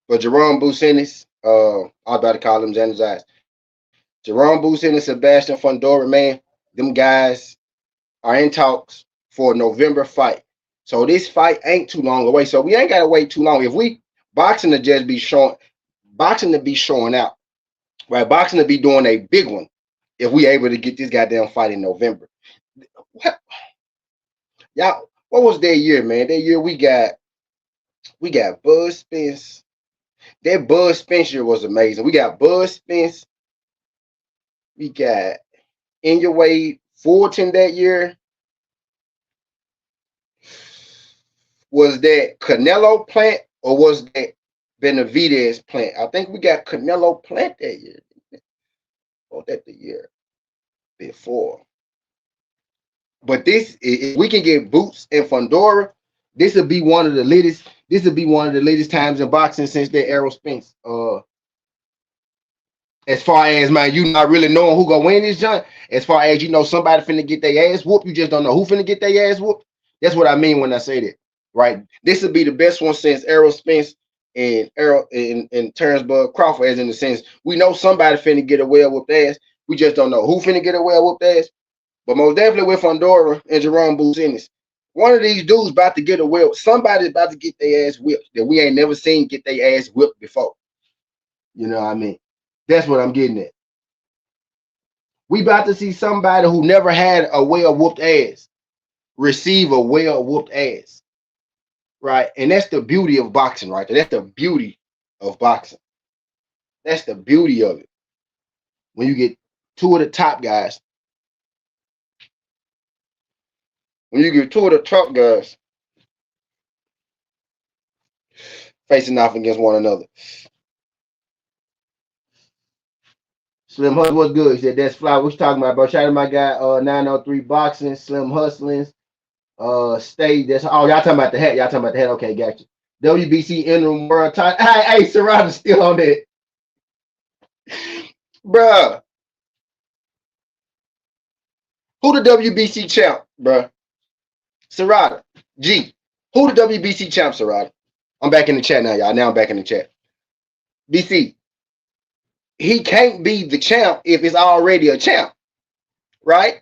but Jerome Boost Ennis, I was about to call him Xander's eyes. Jerome Boost Ennis, Sebastian Fundora, man, them guys are in talks for a November fight. So this fight ain't too long away. So we ain't gotta wait too long. If we boxing to just be showing, boxing to be showing out, right? Boxing to be doing a big one. If we able to get this goddamn fight in November, what y'all? What was that year, man? That year we got Bud Spence. That Bud Spencer was amazing. We got Bud Spence. We got In Your Way Fulton that year. Was that Canelo Plant or was that Benavidez Plant? I think we got Canelo Plant that year. Or that the year before. But this, if we can get Boots and Fundora, this will be one of the latest. This will be one of the latest times in boxing since that Errol Spence. As far as man, you not really knowing who gonna win this joint. As far as you know, somebody finna get their ass whooped. You just don't know who finna get their ass whooped. That's what I mean when I say that. Right? This will be the best one since Errol Spence and Errol and Terrence Bud Crawford, as in the sense we know somebody finna get a well whooped ass. We just don't know who finna get a well whooped ass. But most definitely with Fundora and Jaron Boots Ennis. One of these dudes about to get a whip. Somebody's about to get their ass whipped that we ain't never seen get their ass whipped before. You know what I mean? That's what I'm getting at. We about to see somebody who never had a well whooped ass receive a well whooped ass. Right? And that's the beauty of boxing, right? That's the beauty of boxing. That's the beauty of it. When you get two of the top guys, when you get two of the top guys facing off against one another. Slim Hustle, what's good? He said, that's fly. What you talking about, bro? Shout out to my guy, 903 Boxing, Slim Hustlings, Stay. That's y'all talking about the hat. Y'all talking about the hat. Okay, got you. WBC interim world title. Hey, Serrato's still on that. Bruh. Who the WBC champ, bruh? Serrato. G. Who the WBC champ, Serrato? I'm back in the chat now, y'all. Now I'm back in the chat. BC. He can't be the champ if it's already a champ, right?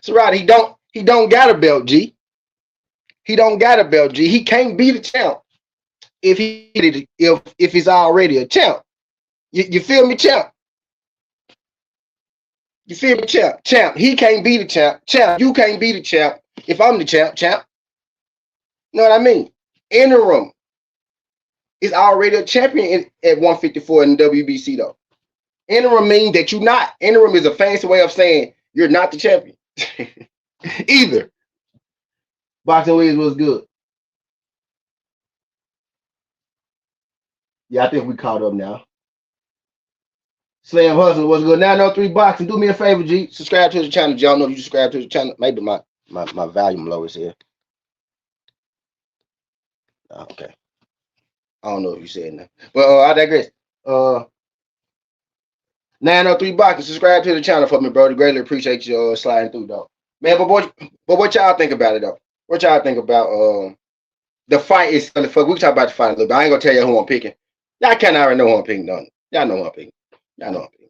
Serrato, he don't got a belt, G. He don't got a belt, G. He can't be the champ if it's already a champ. You feel me, champ? You feel me, champ? Champ, he can't be the champ. Champ, you can't be the champ if I'm the champ, champ. You know what I mean? Interim is already a champion at 154 in the WBC, though. Interim means that you're not. Interim is a fancy way of saying you're not the champion. Either. Boxing Wiz was good. Yeah, I think we caught up now. Slam Hustle was good. 903 Boxing. Do me a favor, G. Subscribe to the channel. Y'all know if you subscribe to the channel. Maybe my volume low is here. Okay. I don't know if you said that. But I digress. 903 Boxing. Subscribe to the channel for me, bro. Greatly appreciate you sliding through, though. Man, but what y'all think about it, though? What y'all think about the fight is we can talk about the fight a little bit. I ain't gonna tell you who I'm picking. Y'all kind of already know who I'm picking, don't you? Y'all know who I'm picking. Y'all know who I'm picking.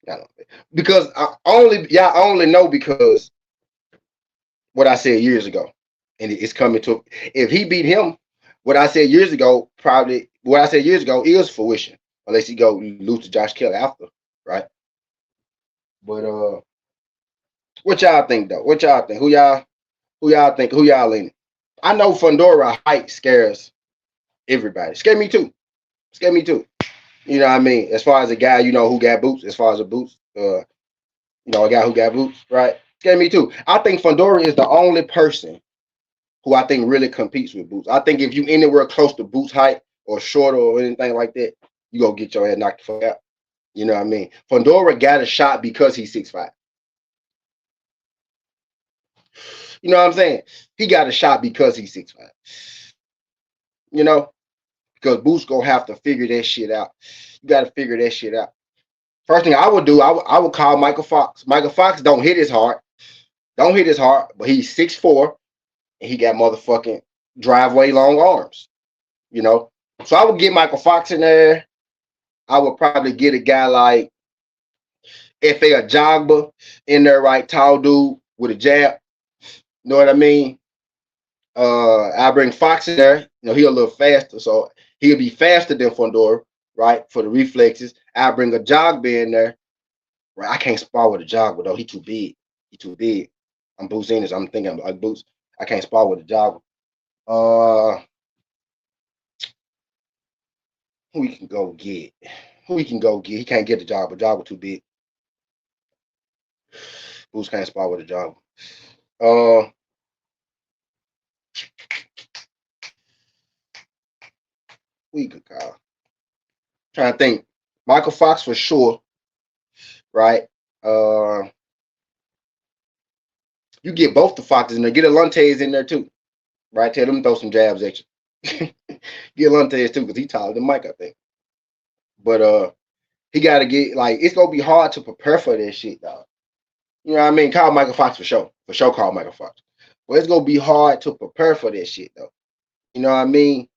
Y'all know. Because y'all only know because what I said years ago. And it's coming to if he beat him, what I said years ago, probably what I said years ago is fruition. Unless he go lose to Josh Kelly after, right? But what y'all think though? What y'all think? Who y'all think? Who y'all leaning? I know Fundora height scares everybody. Scare me too. Scare me too. You know what I mean? As far as a guy, you know, who got boots, as far as the boots, you know, a guy who got boots, right? Scare me too. I think Fundora is the only person who I think really competes with boots. I think if you anywhere close to boots height or shorter or anything like that, you gonna get your head knocked the fuck out. You know what I mean? Fundora got a shot because he's 6'5". You know what I'm saying? He got a shot because he's 6'5". You know? Because Boots gonna have to figure that shit out. You gotta figure that shit out. First thing I would do, I would call Michael Fox. Michael Fox don't hit his hard. Don't hit his hard, but he's 6'4", and he got motherfucking driveway long arms. You know? So I would get Michael Fox in there. I would probably get a guy like F.A. Ajagba in there, right? Tall dude with a jab. You know what I mean? I bring Fox in there. You know, he a little faster, so he'll be faster than Fundora, right? For the reflexes. I bring Ajagba in there. Right? I can't spar with Ajagba though. He too big. He too big. I'm Boots Ennis. I'm thinking I'm like Boots. I can't spar with Ajagba. Who we can go get? Who we can go get? He can't get the job. Ajagba too big. Boots can't spar with Ajagba. We could call. Trying to think. Michael Fox for sure, right? You get both the Foxes in there. Get Alontaze in there too. Right? Tell them to throw some jabs at you. Get Alontaze too, because he taller than Mike, I think. But he gotta get like it's gonna be hard to prepare for this shit, dog. You know what I mean? Call Michael Fox for sure. For sure call Michael Fox. But it's gonna be hard to prepare for this shit though. You know what I mean?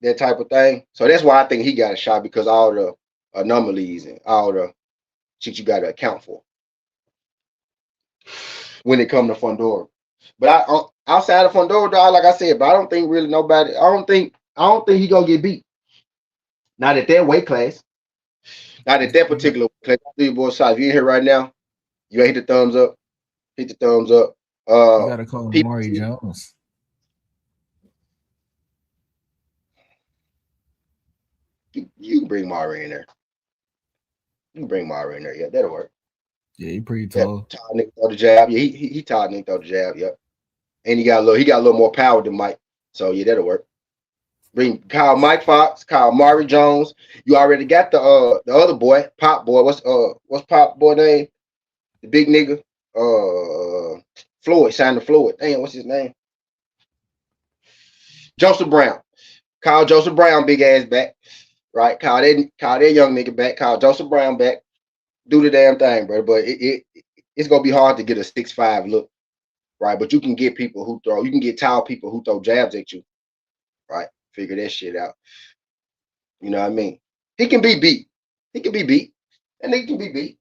That type of thing. So that's why I think he got a shot because all the anomalies and all the shit you gotta account for when it comes to Fundora. But outside of Fundora, dog, like I said, but I don't think really nobody. I don't think he gonna get beat. Not at that weight class. Not at that particular weight class. Three boy size. If you in here right now, you ain't hit the thumbs up. Hit the thumbs up. You gotta call him Maury Jones. You can bring Maury in there. You can bring Maury in there. Yeah, that'll work. Yeah, he pretty tall. Yeah, Todd nigga throw the jab. Yeah, he Todd nigga throw the jab. Yep. And he got a little more power than Mike. So yeah, that'll work. Bring Kyle Mike Fox, Kyle Maury Jones. You already got the other boy, Pop Boy. What's Pop Boy name? The big nigga. Floyd, Sandra Floyd. Damn, what's his name? Joseph Brown. Call Joseph Brown big ass back. Right? Call that young nigga back. Call Joseph Brown back. Do the damn thing, bro. But it's gonna be hard to get a 6'5" look. Right? But you can get tall people who throw jabs at you. Right? Figure that shit out. You know what I mean? He can be beat. He can be beat. And he can be beat.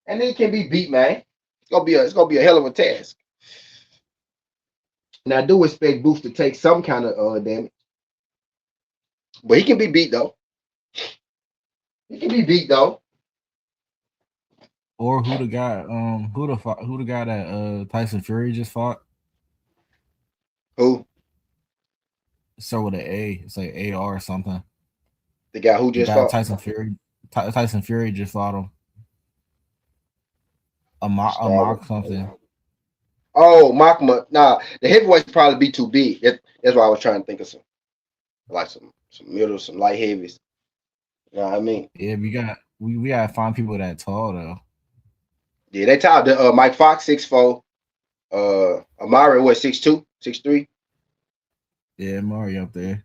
And he can be beat, man. It's gonna be a hell of a task. And I do expect Boost to take some kind of damage. But he can be beat though. He can be beat though. Or who the guy that Tyson Fury just fought? Who? Start with an A. It's like AR or something. The guy who just fought Tyson Fury. Tyson Fury just fought him. A mock something. Oh, Makma. Nah, the heavyweights probably be too big. That's why I was trying to think of some middle, some light heavies. You know what I mean? Yeah, we gotta find people that tall though. Yeah, they tall. Mike Fox 6'4". Amari what 6'2", 6'3". Yeah, Maury up there.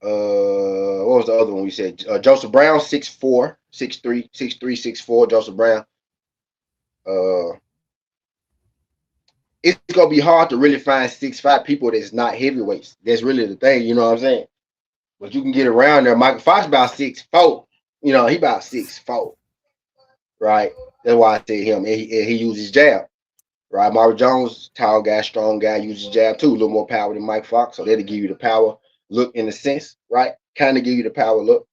What was the other one we said? Joseph Brown 6'4", 6'3", 6'3", 6'4". Joseph Brown. It's gonna be hard to really find 6'5" people that's not heavyweights. That's really the thing, you know what I'm saying? But you can get around there. Michael Fox about 6'4". You know, he about 6'4". Right? That's why I said him. And he uses jab. Right? Maury Jones, tall guy, strong guy, uses jab too. A little more power than Mike Fox. So that'll give you the power look in a sense, right? Kind of give you the power look.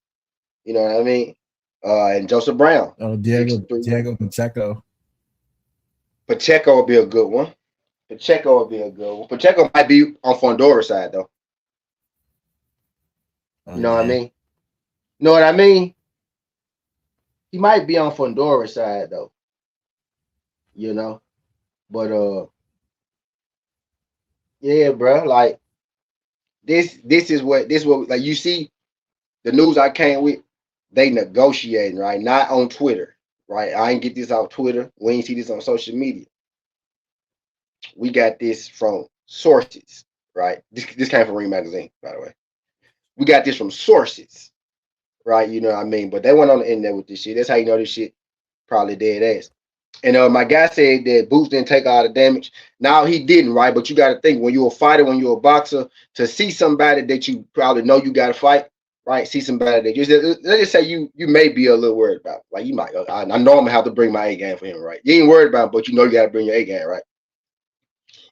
You know what I mean? And Joseph Brown. Oh, Diego Pacheco. Pacheco will be a good one. Pacheco might be on Fundora's side though. You know what I mean? Know what I mean? He might be on Fundora's side though. You know? But yeah, bro. Like this is what like you see the news I came with, they negotiating, right? Not on Twitter, right? I ain't get this off Twitter. We ain't see this on social media. We got this from sources, right? This came from Ring Magazine, by the way. We got this from sources, right? You know what I mean? But they went on the internet with this shit. That's how you know this shit probably dead ass. And my guy said that Boots didn't take all the damage. Now he didn't, right? But you got to think when you're a fighter, when you're a boxer, to see somebody that you probably know you got to fight, right? See somebody that let's just say you may be a little worried about. Like you might, I know I'm gonna have to bring my A game for him, right? You ain't worried about, but you know you got to bring your A game, right?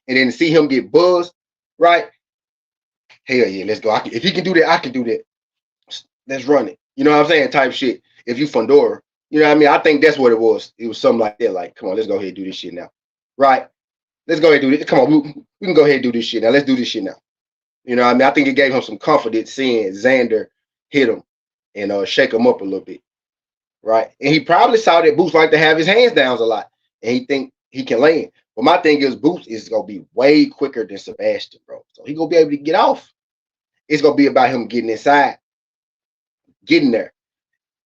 And then to see him get buzzed, right? Hell yeah, let's go. If he can do that, I can do that. Let's run it. You know what I'm saying? Type shit. If you Fundora, you know what I mean? I think that's what it was. It was something like that. Like, come on, let's go ahead and do this shit now. Right? Let's go ahead and do this. Come on, we can go ahead and do this shit now. Let's do this shit now. You know what I mean? I think it gave him some confidence seeing Xander hit him and shake him up a little bit. Right? And he probably saw that Boots like to have his hands down a lot. And he think he can land. But my thing is Boots is going to be way quicker than Sebastian, bro. So he going to be able to get off. It's going to be about him getting inside. Getting there.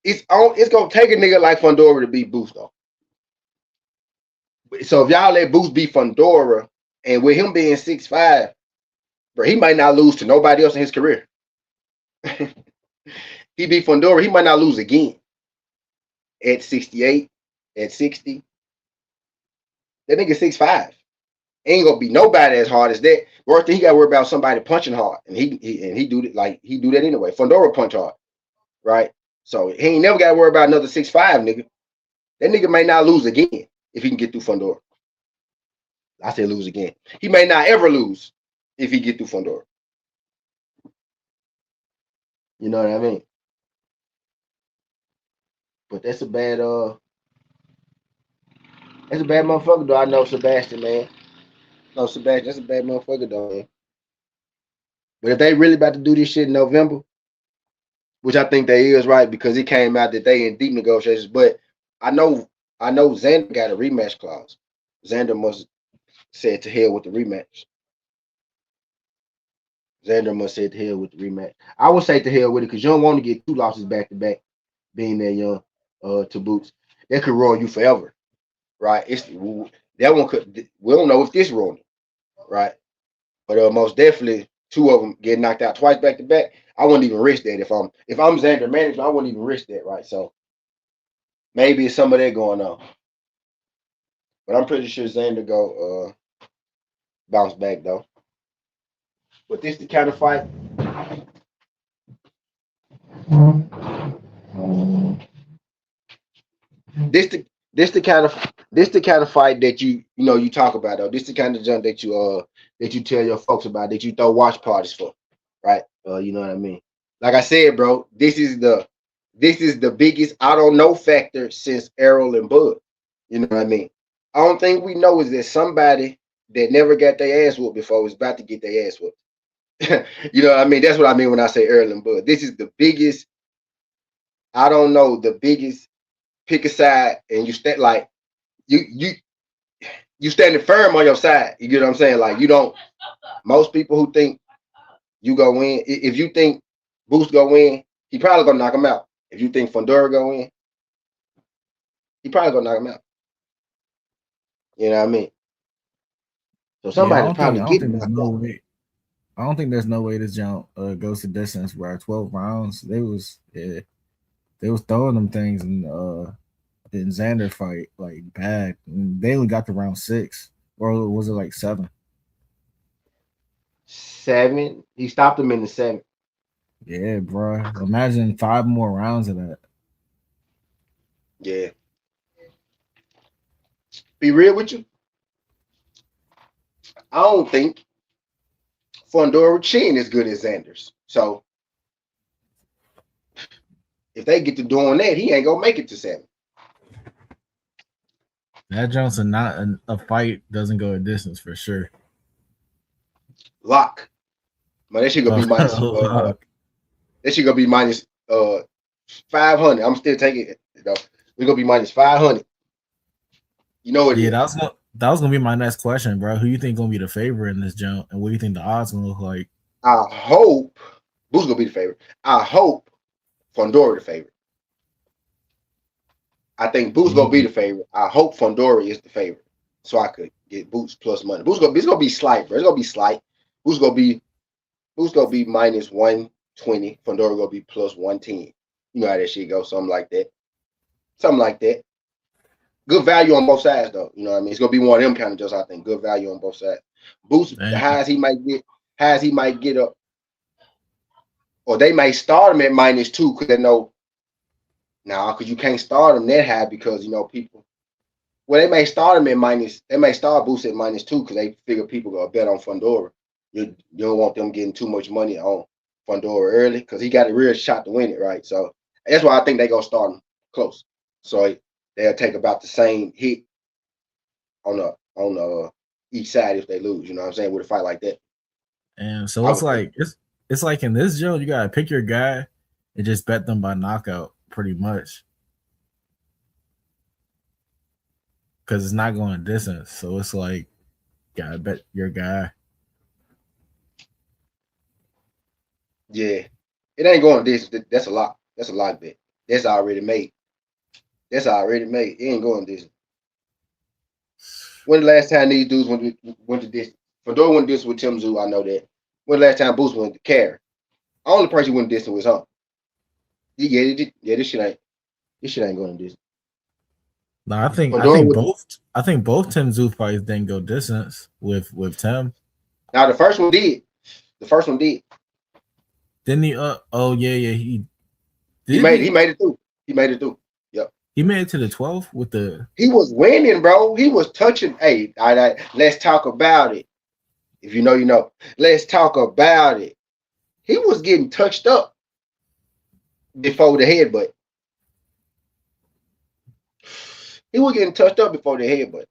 It's gonna take a nigga like Fundora to beat Boost though. So if y'all let Boost beat Fundora, and with him being 6'5", bro, he might not lose to nobody else in his career. He beat Fundora, he might not lose again at 68, at 60. That nigga 6'5". Ain't gonna be nobody as hard as that. Worst thing he got to worry about somebody punching hard, and he do it like he do that anyway. Fundora punch hard, right? So he ain't never got to worry about another 6'5" nigga. That nigga may not lose again if he can get through Fundora. I say lose again. He may not ever lose if he get through Fundora. You know what I mean? But that's a bad motherfucker though. I know Sebastian, man. No, Sebastian, that's a bad motherfucker though, man. But if they really about to do this shit in November, which I think they is right because it came out that they in deep negotiations. But I know Xander got a rematch clause. Xander must say to hell with the rematch. Xander must say to hell with the rematch. I would say to hell with it because you don't want to get 2 losses back to back, being that young to Boots. That could ruin you forever, right? It's that one could. We don't know if this ruined it, right? But most definitely 2 of them get knocked out twice back to back. I wouldn't even risk that if I'm Xander manager. I wouldn't even risk that, right? So maybe it's some of that going on, but I'm pretty sure Xander go bounce back though. But this the kind of fight. This the this the kind of fight that you talk about though. This the kind of junk that you tell your folks about, that you throw watch parties for, right? You know what I mean. Like I said, bro, this is the biggest I don't know factor since Errol and Bud. You know what I mean. I don't think we know is that somebody that never got their ass whooped before is about to get their ass whooped. You know what I mean? That's what I mean when I say Errol and Bud. This is the biggest. I don't know the biggest. Pick a side and you stand like you standing firm on your side. You get what I'm saying? Like you don't. Most people who think you go win, if you think Boost go win, he probably gonna knock him out. If you think Fundora go win, he probably gonna knock him out. You know what I mean? So Yeah, somebody's probably I don't getting think there's knocked no out. way. I don't think there's no way this jump goes to distance, bro. 12 rounds. They was throwing them things in Xander fight like bad. And they only got to round 6, or was it like 7? 7. He stopped him in the 7. Yeah, bro. Imagine 5 more rounds of that. Yeah. Be real with you. I don't think Fundora chin as good as Xander's. So if they get to doing that, he ain't gonna make it to 7. That Johnson not a fight doesn't go a distance for sure. Lock. Man, that shit gonna be minus. That shit gonna be minus 500. I'm still taking it. You know, we're gonna be minus 500. You know it Yeah, is. that was gonna be my next question, bro. Who you think gonna be the favorite in this jump, and what do you think the odds gonna look like? I hope Boo's gonna be the favorite. I hope Fundora the favorite. I think Boo's gonna be Mhm. the favorite. I hope Fundora is the favorite, so I could get Boots plus money. It's gonna be slight, bro. It's gonna be slight. Boo's gonna be minus 120. Fundora gonna be plus 110. You know how that shit goes. Something like that. Something like that. Good value on both sides, though. You know what I mean? It's gonna be one of them kind of just. I think good value on both sides. Boost the And highs he might get up, or they might start him at -2 because they know now because you can't start him that high because people. Well, they may start him at minus. They may start Boost at -2 because they figure people gonna bet on Fundora. You don't want them getting too much money on Fundora early because he got a real shot to win it, right? So that's why I think they gonna start him close. So they'll take about the same hit on each side if they lose. You know what I'm saying? With a fight like that, and so I would think. it's like in this jump, you gotta pick your guy and just bet them by knockout, pretty much, because it's not going a distance. So it's like gotta bet your guy. Yeah, it ain't going this. That's a lot. That's a lot bet. That's already made. That's already made. It ain't going this. When the last time these dudes went to this? Fundora went this with Tim Zoo. I know that. When the last time Boots went to Carry? Only person who went distance was her. Yeah, this shit ain't going to distance. No, I think both Tim Zoo fights didn't go distance with Tim. Now the first one did. Didn't he? Oh yeah. He made it through. Yep. He made it to the 12th with the. He was winning, bro. He was touching. Hey, let's talk about it. If you know, you know. Let's talk about it. He was getting touched up before the headbutt. He was getting touched up before the headbutt.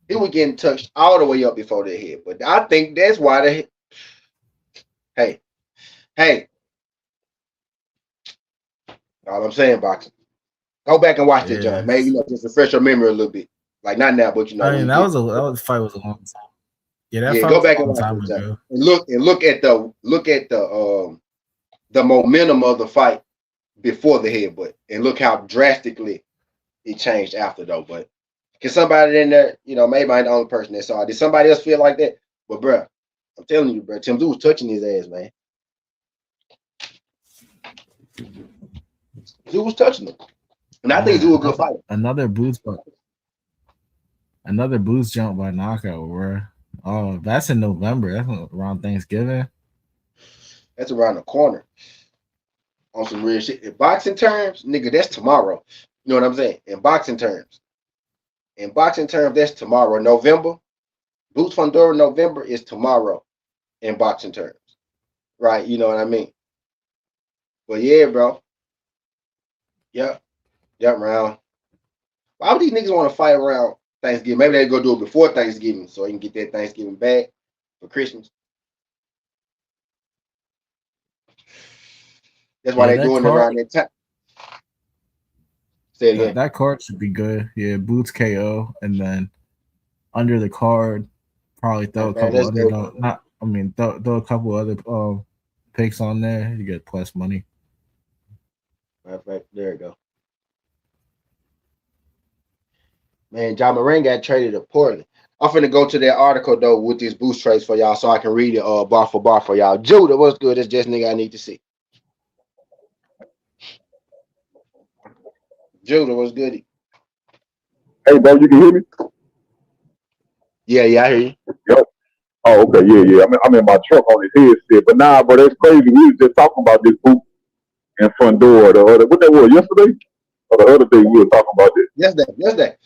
He was getting touched all the way up before the headbutt. I think that's why Hey. All I'm saying, boxing. Go back and watch this, John. Maybe just refresh your memory a little bit. Like not now, but I mean, that fight was a long time. Yeah, that fight go was back a and long watch time it, ago. And look at the momentum of the fight before the headbutt, and look how drastically it changed after though. But can somebody in there, maybe I'm the only person that saw it. Did somebody else feel like that? But bro, I'm telling you, bro, Tim Zoo was touching his ass, man. Zoo was touching him. And I think Zoo was a good fighter. Another boost jump by knockout, bro. Oh, that's in November. That's around Thanksgiving. That's around the corner. On some real shit. In boxing terms, nigga, that's tomorrow. You know what I'm saying? In boxing terms, that's tomorrow. November. Boots Fundora November is tomorrow in boxing terms. Right? You know what I mean? But yeah, bro. Yep, round. Why would these niggas want to fight around Thanksgiving? Maybe they go do it before Thanksgiving so they can get that Thanksgiving back for Christmas. That's why they're doing it around that time. Say it again. That card should be good. Yeah, Boots KO, and then under the card, probably throw a couple other. Throw a couple other picks on there. You get plus money. Right, there you go. Man, Jaron got traded to Portland. I'm finna go to that article though with these boost trades for y'all so I can read it bar for bar for y'all. Judah, what's good? That's just nigga I need to see. Judah, what's good? Hey, bro, you can hear me? Yeah, I hear you. Yep. Oh, okay, yeah. I'm in my truck on his headset, but nah, bro, that's crazy. We was just talking about this boot in Fundora what that was yesterday or the other day we were talking about this. Yesterday.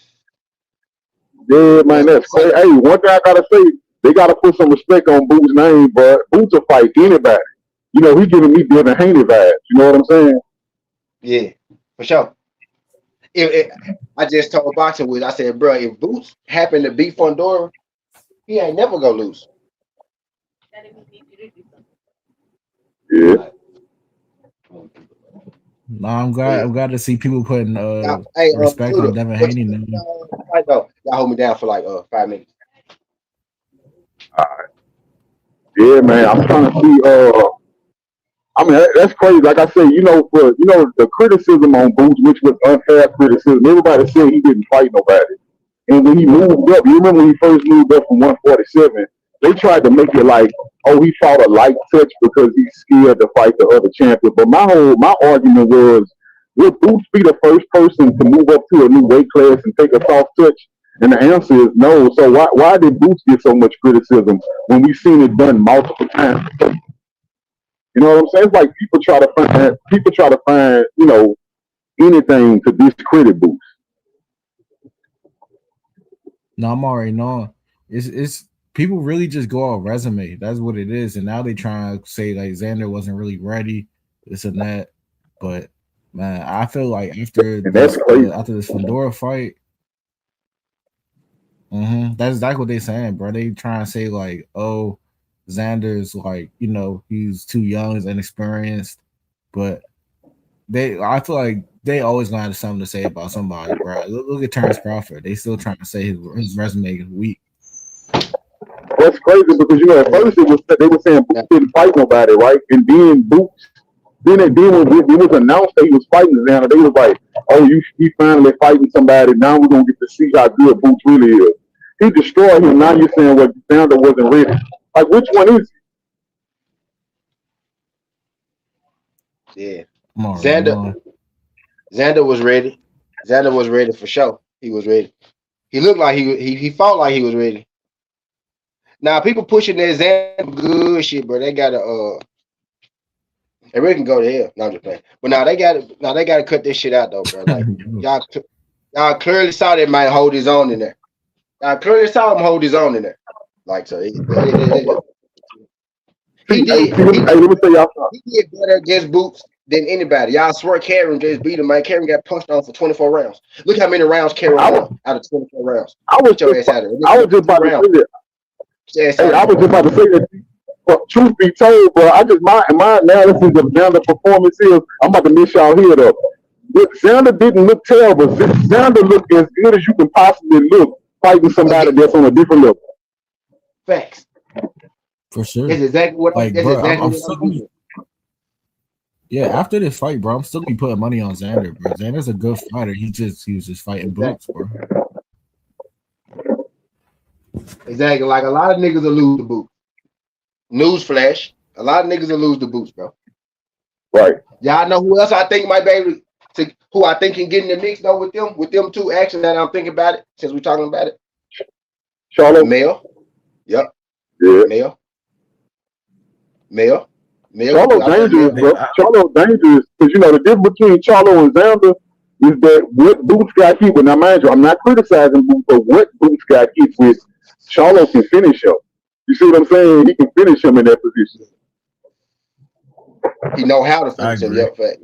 Yeah, man, that's crazy. Hey, one thing I gotta say, they gotta put some respect on Boots' name, but Boots will fight anybody. He giving me Devin Haney vibes. You know what I'm saying? Yeah, for sure. I just told Boxing Wiz, I said, bro, if Boots happened to beat Fundora, he ain't never gonna lose. Yeah. No, I'm glad to see people putting respect on Devin Haney. Y'all hold me down for like 5 minutes. All right. Yeah, man. I'm trying to see. I mean, that's crazy. Like I said, the criticism on Boots, which was unfair criticism. Everybody said he didn't fight nobody, and when he moved up, you remember when he first moved up from 147. They tried to make it like, oh, he fought a light touch because he's scared to fight the other champion. But my argument was, would Boots be the first person to move up to a new weight class and take a soft touch? And the answer is no. So why did Boots get so much criticism when we've seen it done multiple times? You know what I'm saying? It's like people try to find, anything to discredit Boots. No, I'm already knowing. It's people really just go off resume. That's what it is. And now they trying to say like Xander wasn't really ready, this and that. But man, I feel like after this Fundora fight, that's exactly what they saying, bro. They trying to say like, oh, Xander's like, he's too young, he's inexperienced. But I feel like they always gonna have something to say about somebody, bro. Look at Terrence Crawford. They still trying to say his resume is weak. That's crazy because at first they were saying Boots didn't fight nobody, right? And then Boots Then when it was announced that he was fighting Xander, they was like, "Oh, he finally fighting somebody. Now we're gonna get to see how good Boots really is." He destroyed him. Now you're saying what Xander wasn't ready. Like, which one is Yeah. I'm already knowing. Xander was ready. Xander was ready for sure. He was ready. He looked like he felt like he was ready. Now people pushing that Xander good shit, bro. They gotta they really can go to hell. No, I'm just playing. But now they gotta cut this shit out though, bro. Like y'all clearly saw that man hold his own in there. Y'all clearly saw him hold his own in there. Like so he did better against Boots than anybody. Y'all swear Karen just beat him, man. Karen got punched on for 24 rounds. Look how many rounds Karen won out of 24 rounds. I was just about to say that. But truth be told, bro, my analysis of Xander's performance is I'm about to miss y'all head up. But Xander didn't look terrible. Xander looked as good as you can possibly look fighting somebody that's on a different level. Facts. For sure. That's exactly what like, that's bro, exactly I'm what still I'm doing. Yeah, after this fight, bro, I'm still gonna be putting money on Xander, bro. Xander's a good fighter. He was just fighting Boots, bro. Exactly. Like a lot of niggas will lose the Boots. Newsflash. A lot of niggas will lose the Boots, bro. Right. Y'all know who else I think might be able to who I think can get in the mix though with them two actions that I'm thinking about it since we're talking about it. Charlo. Mel. Yep. Yeah. Mel. Charlo dangerous, bro. Charlo dangerous because the difference between Charlo and Xander is that what Boots got hit with. Now, mind you, I'm not criticizing Boots, but what Boots got hit with, Charlo can finish him. You see what I'm saying? He can finish him in that position. He know how to finish him. Yep, fact.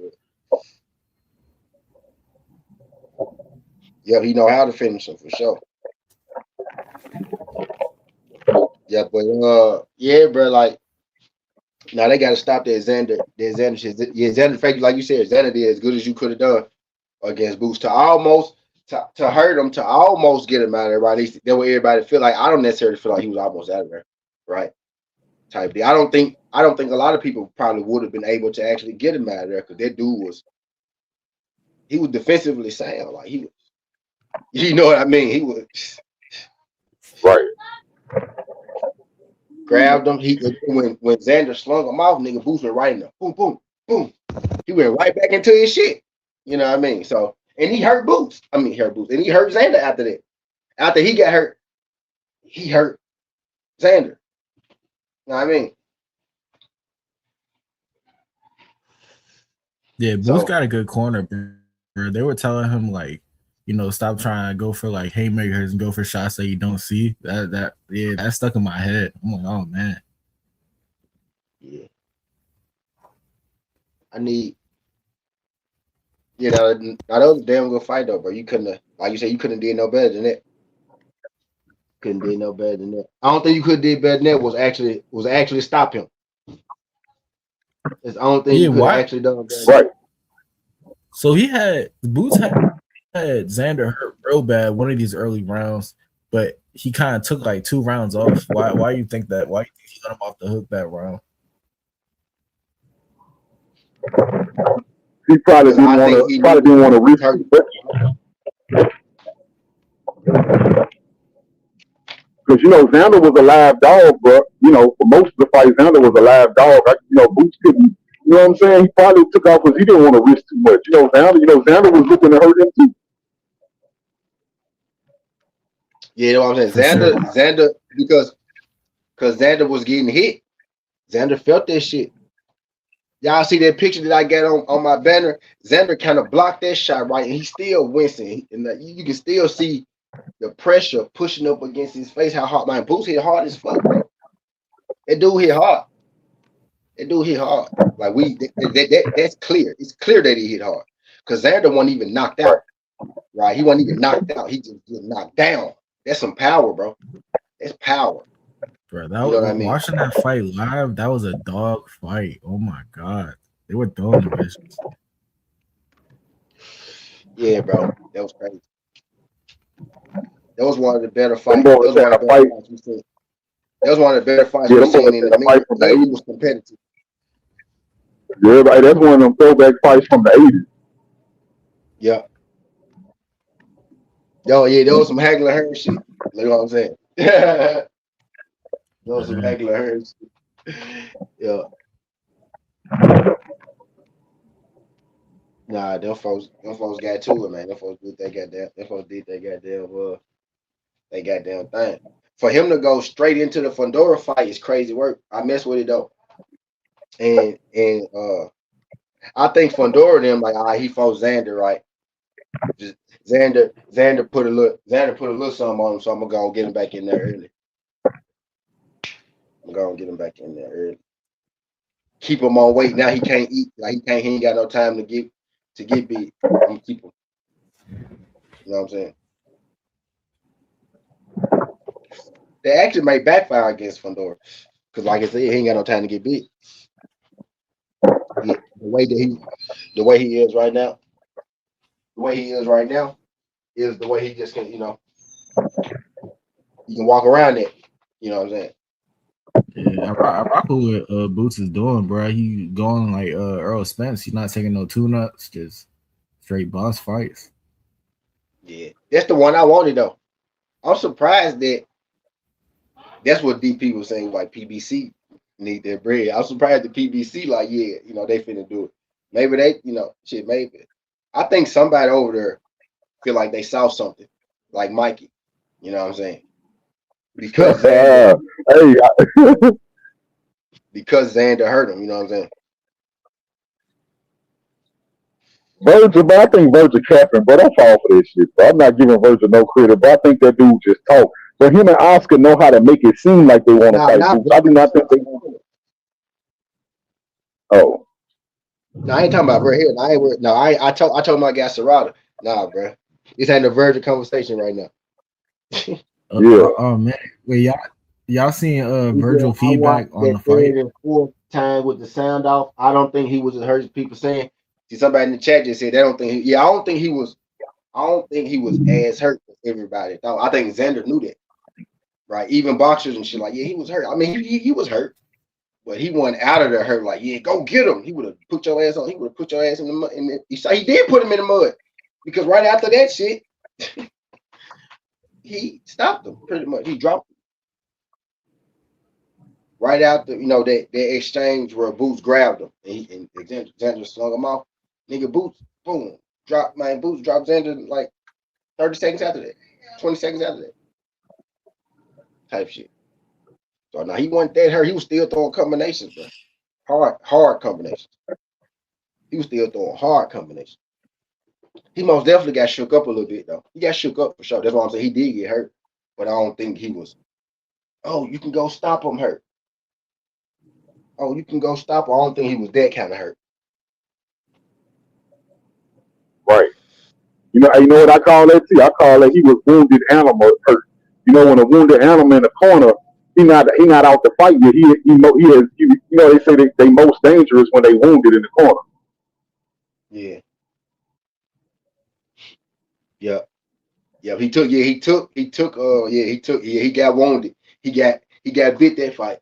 Yeah, he know how to finish him for sure. Yeah, but yeah, bro, like now they gotta stop that Xander shit. Yeah, Xander, fact, like you said, Xander did as good as you could have done against Boots to almost to hurt him, to almost get him out of there, right? That way everybody feel like I don't necessarily feel like he was almost out of there, right? Type D. I don't think a lot of people probably would have been able to actually get him out of there because that dude he was defensively sound, like he was, you know what I mean? He was right. Grabbed him. When Xander slung him off, nigga, Boots went right in there. Boom, boom, boom. He went right back into his shit. You know what I mean? So, and he hurt Boots. And he hurt Xander after that. After he got hurt, he hurt Xander. You know what I mean? Yeah, Boots got a good corner, bro. They were telling him like, stop trying to go for like haymakers and go for shots that you don't see. That stuck in my head. I'm like, oh man. Yeah. I need, that was a damn good fight though, bro. You couldn't have, like you said, you couldn't have did no better than that. Couldn't did no better than that. I don't think you could have did better than that was actually stop him. It's the only thing you could have actually done better. Right. So Boots had Xander hurt real bad one of these early rounds, but he kind of took like 2 rounds off. Why you think that? Why you think he let him off the hook that round? He probably didn't want to risk it. Because Xander was a live dog, bro. For most of the fight, Xander was a live dog. Boots couldn't. You know what I'm saying? He probably took off because he didn't want to risk too much. Xander was looking to hurt him too. Yeah, you know what I'm saying? Xander, because Xander was getting hit. Xander felt that shit. Y'all see that picture that I got on my banner? Xander kind of blocked that shot, right? And he's still wincing. And you can still see the pressure pushing up against his face. How hard, man. Boots hit hard as fuck, bro. That dude hit hard. Like that's clear. It's clear that he hit hard. Because Xander wasn't even knocked out. Right? He wasn't even knocked out. He just get knocked down. That's some power, bro. That's power. Bro, watching that fight live, that was a dog fight. Oh my god. They were throwing the bitches. Yeah, bro. That was crazy. That was one of the better fights. That was one of the better fights we've seen. That was one of the better fights we've seen in the minute. It was competitive. Yeah, right. That's one of them throwback fights from the '80s. Yeah. Yo, yeah, there was some Hagler Hearn shit. You know what I'm saying? There was some Man, Hagler Hearn shit. Yeah. Nah, them folks got to it, man. Them folks did that goddamn. Them folks did that goddamn. They goddamn thing. For him to go straight into the Fundora fight is crazy work. I mess with it though, and I think Fundora them like, he fought Xander, right? Just Xander put a little something on him, so I'm gonna go and get him back in there early. I'm gonna get him back in there early. Keep him on weight. Now he can't eat. Like he ain't got no time to get big. I'm gonna keep him. You know what I'm saying? They actually may backfire against Fundora. Because like I said, he ain't got no time to get big. The way he is right now, is the way he just can, you can walk around it. You know what I'm saying? yeah, I rock with what Boots is doing, bro. He going like Earl Spence. He's not taking no tune-ups, just straight boss fights. Yeah. That's the one I wanted though. I'm surprised that that's what DP was saying, like PBC need their bread. I'm surprised the PBC, like, yeah, they finna do it. Maybe they, shit, maybe. I think somebody over there feel like they saw something, like Mikey. You know what I'm saying? Because Xander, Hey, because Xander hurt him. You know what I'm saying? Virgil, but I think Virgil capping, but I fall for this shit. But I'm not giving Virgil no credit, but I think that dude just talk. But him and Oscar know how to make it seem like they want to Nah, fight not Boots. I do not think they. Oh, no, I ain't talking about right here. I ain't worried. No, I told my guy Serrata. Nah, bro. It's having a virgin conversation right now. yeah. Oh man, wait, y'all seen He said, Virgil I watched feedback on that the third fight? and fourth time with the sound off. I don't think he was as hurt as people saying. See, somebody in the chat just said they don't think I don't think he was. I don't think he was as hurt as everybody thought. I think Xander knew that, right? Even boxers and shit, like, yeah, he was hurt. I mean, he was hurt, but he wasn't out of there hurt. Like, yeah, go get him. He would have put your ass on. He would have put your ass in the mud. And he did put him in the mud because right after that shit, he stopped him pretty much. He dropped him right after that exchange where Boots grabbed him and Xander slung him off. Nigga, Boots, boom, Boots dropped Xander like 30 seconds after that, 20 seconds after that type shit. So now he wasn't that hurt. He was still throwing combinations, bro. Hard combinations. He was still throwing hard combinations. He most definitely got shook up a little bit though. He got shook up for sure. That's why I'm saying he did get hurt, but I don't think he was. Oh, you can go stop him hurt. Oh, you can go stop him. I don't think he was that kind of hurt. Right. You know what I call that too? I call that he was wounded animal hurt. When a wounded animal in the corner, he not out to fight yet. They say they most dangerous when they wounded in the corner. Yeah. Yeah. Yeah. He got wounded. He got bit that fight.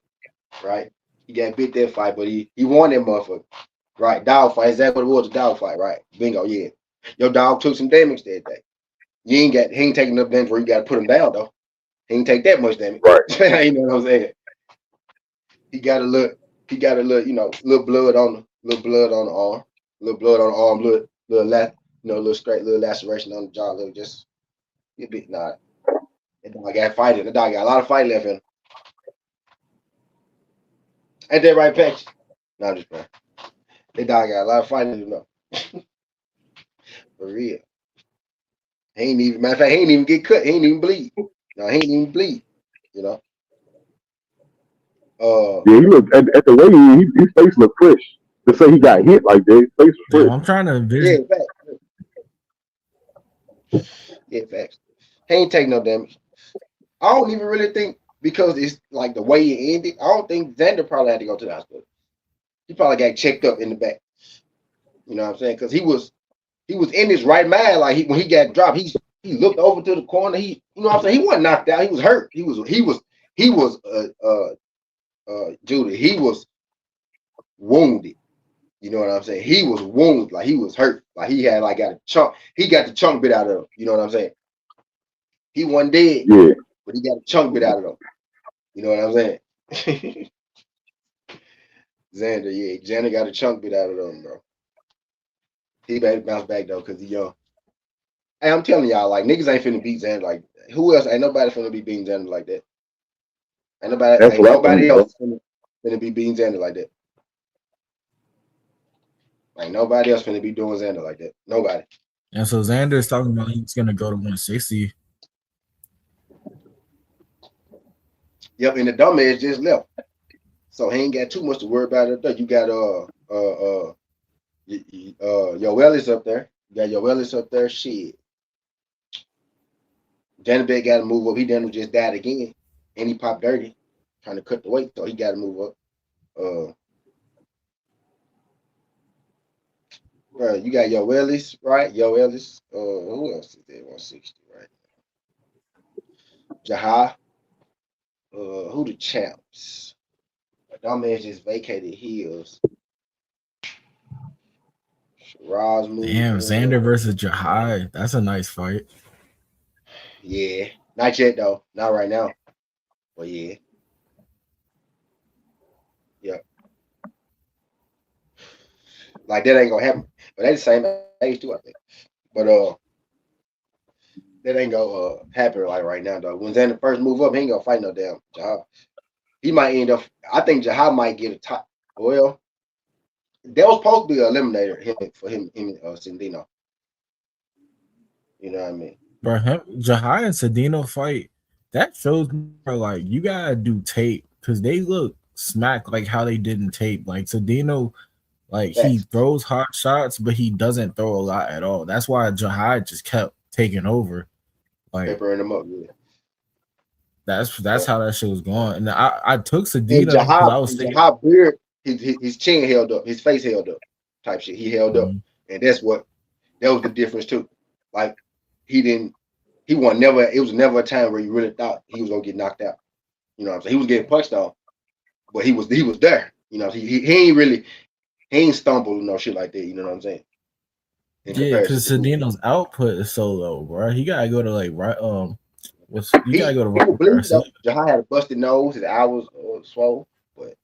Right? He got bit that fight, but he won that motherfucker. Right? Dog fight. Exactly what it was, a dog fight, right? Bingo, yeah. Your dog took some damage that day. He ain't taking enough damage where you gotta put him down though. He ain't take that much damage. Right. You know what I'm saying? He got a little, little blood on the arm, little straight, little laceration on the jaw, little just a bit. Nah, that dog got fighting. The dog got a lot of fight left in him. Ain't that right, Patch? No, I'm just playing. That dog got a lot of fighting, for real. Matter of fact, he ain't even get cut. He ain't even bleed. No, he ain't even bleed. Yeah, he looked at the way his face looked fresh. To say he got hit like that, his face was Yeah, fresh. I'm trying to yeah, envision. facts. He ain't take no damage. I don't even really think because it's like the way it ended. I don't think Xander probably had to go to the hospital. He probably got checked up in the back. You know what I'm saying? Because he was in his right mind. Like when he got dropped, he looked over to the corner. He, you know what I'm saying? He wasn't knocked out. He was hurt. He was Judy. He was wounded. You know what I'm saying? He was wounded, like he was hurt, like he had like got a chunk. He got the chunk bit out of him. You know what I'm saying? He wasn't dead, Yeah. but he got a chunk bit out of him. You know what I'm saying? Xander got a chunk bit out of him, bro. He better bounce back though, cause he young. Hey, I'm telling y'all, like niggas ain't finna beat Xander like that. Who else? Ain't nobody finna be beating Xander like that. That's Ain't what I nobody think, bro. else finna be beating Xander like that. Ain't nobody else finna be doing Xander like that. Nobody. And so Xander is talking about he's gonna go to 160. Yep, and the dumbass just left. So he ain't got too much to worry about it. You got your Ellis up there. You got your Ellis up there. Shit. Janabek got to move up. He done just died again. And he popped dirty. Trying to cut the weight, so he got to move up. Bro, you got Yo Ellis, right? Yo Ellis. Who else is there? 160, right? Jaha. Who the champs? Dumbass just vacated heels. Shiraz Damn, moving. Xander versus Jahai. That's a nice fight. Yeah. Not yet though. Not right now. But yeah. Yeah. Like that ain't gonna happen. But they the same age too, I think. But that ain't gonna happen like right now though. When Xander first move up, he ain't gonna fight no damn Jahal. He might end up. I think Jahal might get a top. Well, that was supposed to be an eliminator for him Sindino. You know what I mean? Bro, Jahai and Cedino fight. That shows me bro, like you gotta do tape because they look smack like how they did in tape. Like Cedino, like he Facts. throws hot shots, but he doesn't throw a lot at all. That's why Jahai just kept taking over. Like Peppering him up, yeah. that's how that shit was going. And I took And Cedino because I Jahal, was and thinking. Jahal beard, his chin held up, his face held up, type shit. He held up, and that was the difference too. Like he wasn't never. It was never a time where you really thought he was gonna get knocked out. You know what I'm saying? He was getting punched on, but he was there. You know, he ain't stumbled, shit like that. You know what I'm saying? In Yeah, comparison because to who Cedino's output is so low, bro. He gotta go to like right you gotta go to he was Ryan bleeding Garcia. though. Jahal had a busted nose, his eye was swollen, but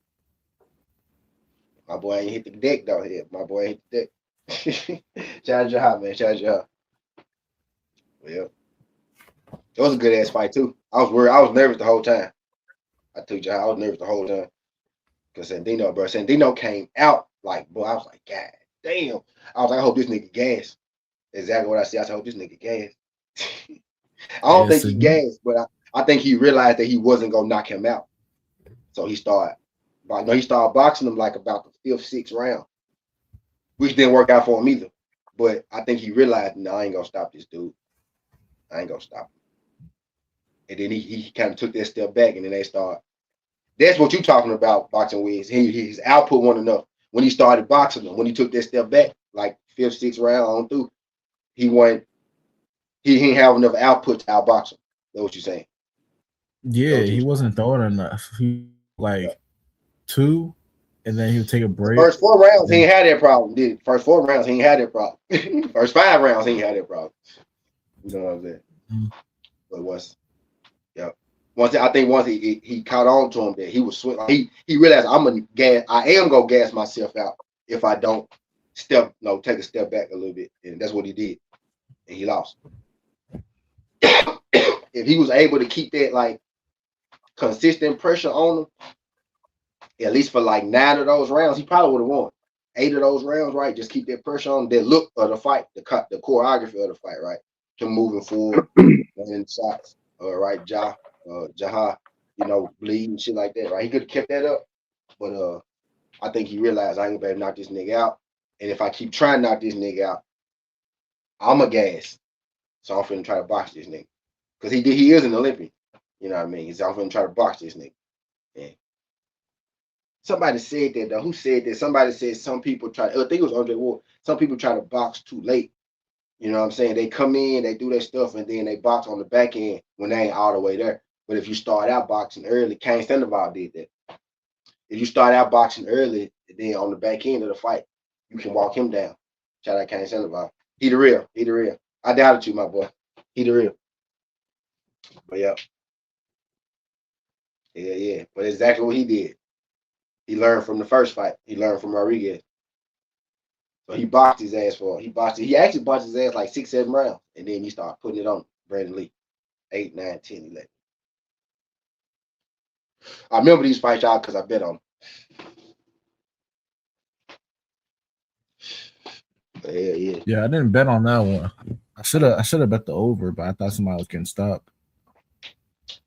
my boy ain't hit the deck though. Yeah, my boy ain't hit the deck. Shout out Jahal, man. Shout out Jahal. Well, it was a good ass fight too. I was worried. I was nervous the whole time. I told you I was nervous the whole time because Sandino came out like, boy, I was like, God damn. I was like, I hope this nigga gas. Exactly what I said. I said, I hope this nigga gas. I don't Yeah, think he gassed, but I think he realized that he wasn't gonna knock him out. So he started boxing him like about the fifth, sixth round, which didn't work out for him either. But I think he realized, no, I ain't gonna stop this dude. I ain't gonna stop him. And then he kind of took that step back, and then they start. That's what you're talking about, boxing with. His output wasn't enough. When he started boxing him, when he took that step back, like fifth, sixth round on through, he didn't have enough output to outbox him. That's what you're saying. yeah, he wasn't throwing enough. He Yeah. like two, and then he would take a The break. first 4 rounds, he Then ain't had that problem, did it? First 4 rounds, he ain't had that problem. First 5 rounds, he ain't had that problem. You know what I'm saying? But once he caught on to him that he was swing, like he realized I am gonna gas myself out if I don't take a step back a little bit, and that's what he did, and he lost. If he was able to keep that like consistent pressure on him, at least for like 9 of those rounds, he probably would have won. 8 of those rounds, right? Just keep that pressure on the look of the fight, the choreography of the fight, right? Him moving forward, and shots, right? Jaha, bleeding shit like that, right? He could have kept that up, but I think he realized I ain't gonna be able to knock this nigga out, and if I keep trying to knock this nigga out, I'm a gas. So I'm finna try to box this nigga because he is an Olympian. You know what I mean? So I'm finna try to box this nigga. Yeah. Somebody said that though. Who said that? Somebody said some people try. I think it was Andre Ward. Some people try to box too late. You know what I'm saying? They come in, they do their stuff, and then they box on the back end when they ain't all the way there. But if you start out boxing early, Cain Sandoval did that. If you start out boxing early, then on the back end of the fight, you can walk him down. Shout out Kane Sandoval. He the real. He the real. I doubted you, my boy. He the real. But yeah. Yeah, yeah. But exactly what he did. He learned from the first fight. He learned from Rodriguez. So he boxed his ass for. He boxed it. He actually boxed his ass like 6, 7 rounds. And then he started putting it on Brandon Lee. 8, 9, 10, 11. I remember these fights, y'all, because I bet on them. Yeah, yeah. Yeah, I didn't bet on that one. I should have bet the over, but I thought somebody was getting stopped.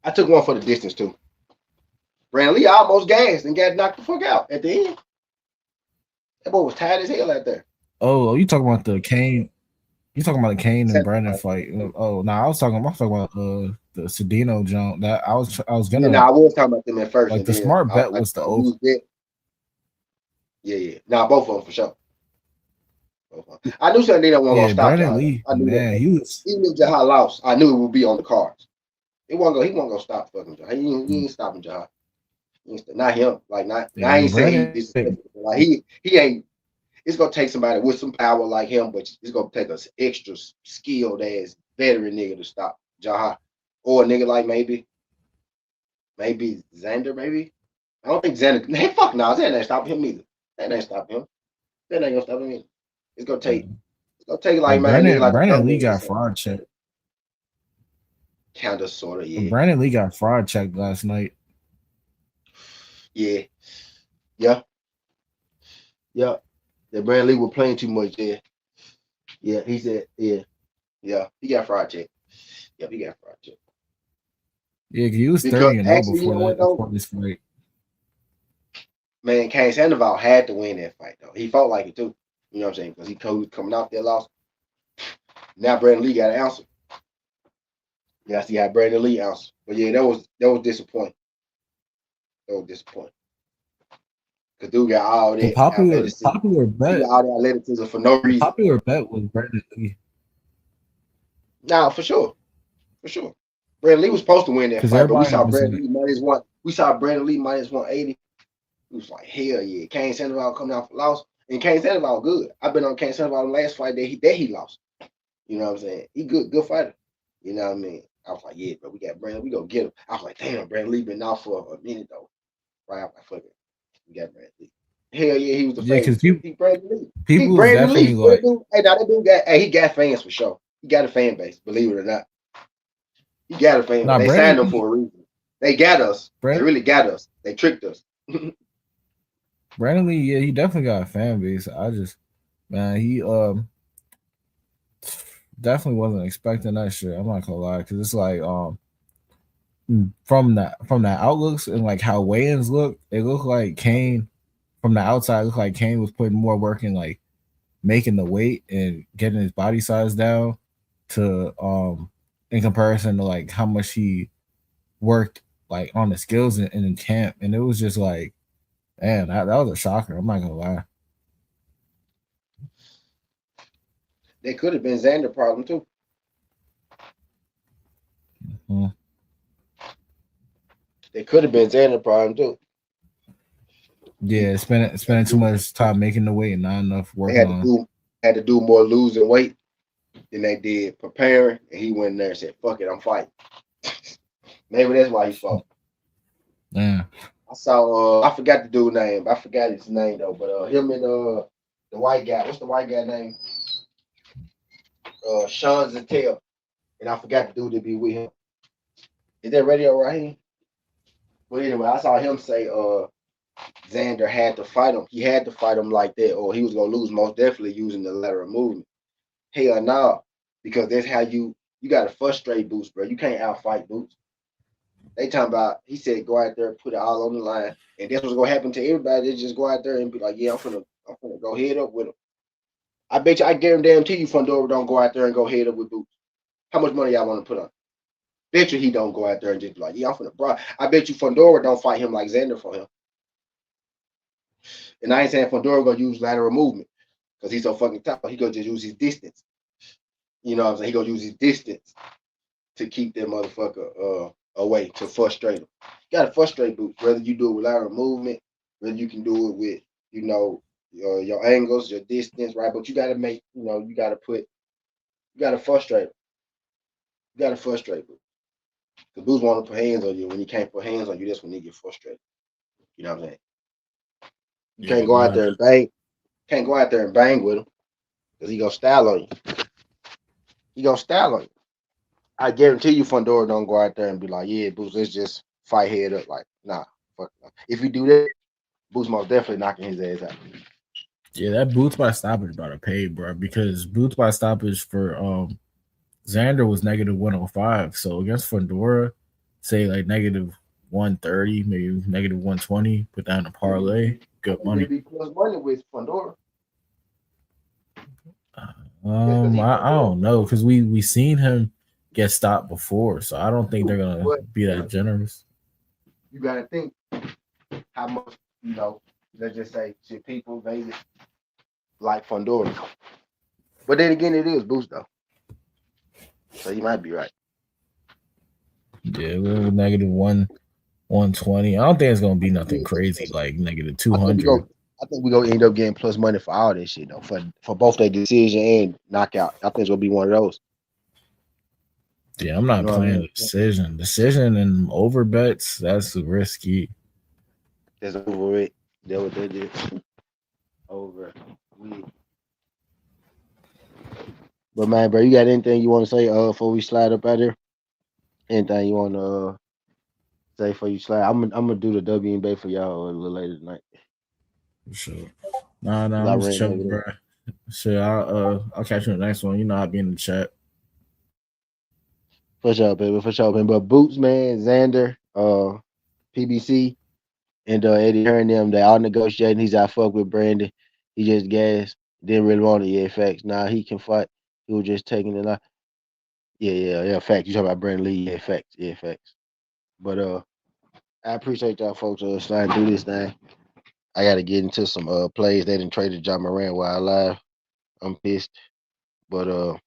I took one for the distance too. Brandon Lee almost gassed and got knocked the fuck out at the end. That boy was tired as hell out there. Oh, you talking about the Kane? You talking about the Kane and Brandon fight? Oh, no, I was talking about the Cedino jump. That I was gonna. Yeah, I was talking about them at first. Like the smart bet was the over. Yeah, yeah. Nah, both of them for sure. I knew Cedino wasn't gonna stop. Brandon Lee, I knew man, that. he was. Even if Jahal lost, I knew it would be on the cards. He wasn't gonna stop fucking Jahal. He ain't stopping Jahal. Not him. Like not. Yeah, I ain't saying Brandon, he like he ain't. It's gonna take somebody with some power like him, but it's gonna take us extra skilled ass veteran nigga to stop Jahal, or a nigga like maybe Xander. Maybe I don't think Xander. Hey, fuck no, Xander ain't stopping him either. That ain't stopping him. That ain't gonna stop him either. It's gonna take like man. Brandon Lee got fraud checked. Kinda, sorta, yeah. Brandon Lee got fraud checked last night. Yeah. That Brandon Lee was playing too much there. Yeah, he said, yeah. He got fraud check. Yeah, he got fraud check. Yeah, he was 30-0 before this fight. Man, Kane Sandoval had to win that fight though. He felt like it too. You know what I'm saying? Because he was coming off that loss. Now Brandon Lee got an answer. Yeah, I see how Brandon Lee answered. But yeah, that was disappointing. That was disappointing. Cause dude got all that popular bet. All that athleticism for no reason. Popular bet was Brandon Lee. Nah, for sure. Brandon Lee was supposed to win that fight, but we saw Brandon Lee -1. We saw Brandon Lee -180. It was like, hell yeah. Kane Sandoval coming out for loss. And Kane Sandoval good. I've been on Kane Sandoval the last fight that he lost. You know what I'm saying? He good fighter. You know what I mean? I was like, yeah, bro, we got Brandon. We gonna get him. I was like, damn, Brandon Lee been out for a minute though. Right? I was like, fuck it. We got Brandon Lee. Hell yeah, he was the favorite. He Brandon Lee. People Brandon Lee. Like, that dude got. Hey, he got fans for sure. He got a fan base. Believe it or not, he got a fan. They signed him for a reason. They got us. They really got us. They tricked us. Brandon Lee, yeah, he definitely got a fan base. He definitely wasn't expecting that shit. I'm not gonna lie, because it's like from the outlooks and like how weigh-ins look, it looked like Kane from the outside looked like Kane was putting more work in like making the weight and getting his body size down to in comparison to like how much he worked like on the skills in camp. And it was just like, man, that was a shocker. I'm not gonna lie. They could have been Xander problem too. Mm-hmm. They could have been Xander problem too. Yeah, spending too much time making the weight and not enough work. They had to do more losing weight than they did preparing, and he went in there and said, "Fuck it, I'm fighting." Maybe that's why he fought. Yeah. I saw. I forgot the dude's name. I forgot his name though. But him and the white guy. What's the white guy name? Sean Zettel. And I forgot the dude to be with him. Is that Radio Raheem? But anyway, I saw him say Xander had to fight him. He had to fight him like that, or he was gonna lose most definitely using the lateral movement. Hell no, because that's how you gotta frustrate Boots, bro. You can't outfight Boots. They talking about, he said go out there and put it all on the line. And that's what's gonna happen to everybody. They just go out there and be like, yeah, I'm gonna go head up with him. I bet you, I guarantee you Fundora don't go out there and go head up with Boots. How much money y'all want to put on? Bet you he don't go out there and just be like, yeah, I'm finna bro. I bet you Fundora don't fight him like Xander for him. And I ain't saying Fundora gonna use lateral movement because he's so fucking tough. He gonna just use his distance. You know what I'm saying? He gonna use his distance to keep that motherfucker away, to frustrate him. You gotta frustrate Boots, whether you do it with lateral movement, whether you can do it with, your angles, your distance, right? But you got to make, you got to frustrate him. You got to frustrate him. The Boots want to put hands on you. When he can't put hands on you, that's when he get frustrated. You know what I'm saying? You Yeah, can't go out nah. there and bang. Can't go out there and bang with him because he gonna style on you. He gonna style on you. I guarantee you, Fundora don't go out there and be like, "Yeah, Boots, let's just fight head up." Like, nah, fuck. No. If you do that, Boots most definitely knocking his ass out. Yeah, that boots by stoppage about to pay, bro. Because boots by stoppage for Xander was negative 105. So against Fundora, say like negative 130, maybe negative 120. Put down a parlay, I good think it'll money. be plus money with Fundora. Just because he I Fundora. don't know because we seen him get stopped before, so I don't think they're gonna But be that generous. you gotta think how much, let's just say shit people Vegas like Fundora. But then again, it is Boost though. So you might be right. Yeah, we're negative 120. I don't think it's gonna be nothing crazy like negative I think we 200. go. I think we gonna end up getting plus money for all this shit though, for both their decision and knockout. I think it's gonna be one of those. Yeah, I'm You not know what I playing mean? the decision. Decision and over bets, that's risky. That's over it. That's what they did. Over. We. But man, bro, you got anything you want to say? Before we slide up out here, anything you want to say before you slide? I'm gonna do the WNBA for y'all a little later tonight. For sure. Nah, 'Cause I I'm just ran over chilling, there. bro. Shit, I'll catch you in the next one. You know I'll be in the chat. For sure, baby. For sure, baby. But Boots, man, Xander, PBC, and Eddie Hearn them, they all negotiating. He's out fuck with Brandon. He just gassed. Didn't really want it. Yeah, facts. Nah, he can fight. He was just taking it out. Yeah. Facts. You talking about Brandon Lee? Yeah, facts. Yeah, facts. But I appreciate y'all folks sliding through this thing. I got to get into some plays. They didn't traded John Moran while alive. I'm pissed. But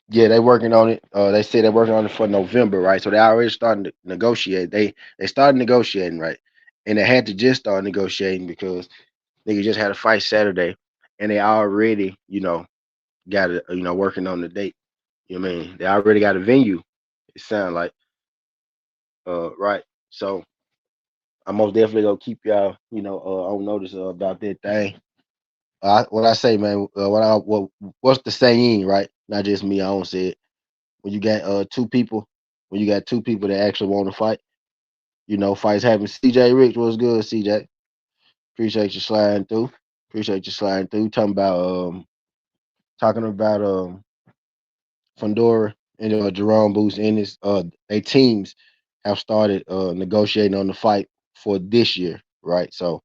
yeah, they working on it. They said they're working on it for November, right? So they already starting to negotiate. They started negotiating, right? And they had to just start negotiating because nigga just had a fight Saturday, and they already, got it, working on the date. You know what I mean? They already got a venue. It sound like, right? So I'm most definitely gonna keep y'all, on notice about that thing. What I say, man, what's the saying, right? Not just me. I don't say it. When you got two people, when you got two people that actually want to fight, fights happen. CJ Rich was good. CJ, appreciate you sliding through. Appreciate you sliding through. Talking about Fundora and Jaron Boost Ennis. They teams have started negotiating on the fight for this year, right? So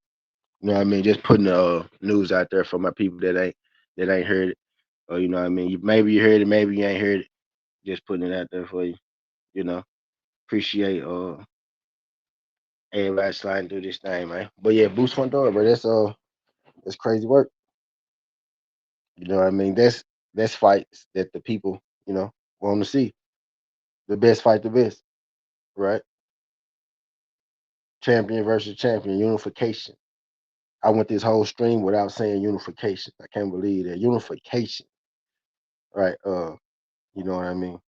you know what I mean. Just putting the news out there for my people that ain't heard it. Or you know what I mean. Maybe you heard it, maybe you ain't heard it. Just putting it out there for you. You know, appreciate everybody sliding through this thing, man. But yeah, Boost Fundora, bro. That's crazy work. You know what I mean? That's fights that the people, want to see. The best fight the best, right? Champion versus champion, unification. I went this whole stream without saying unification. I can't believe that. Unification, right? You know what I mean?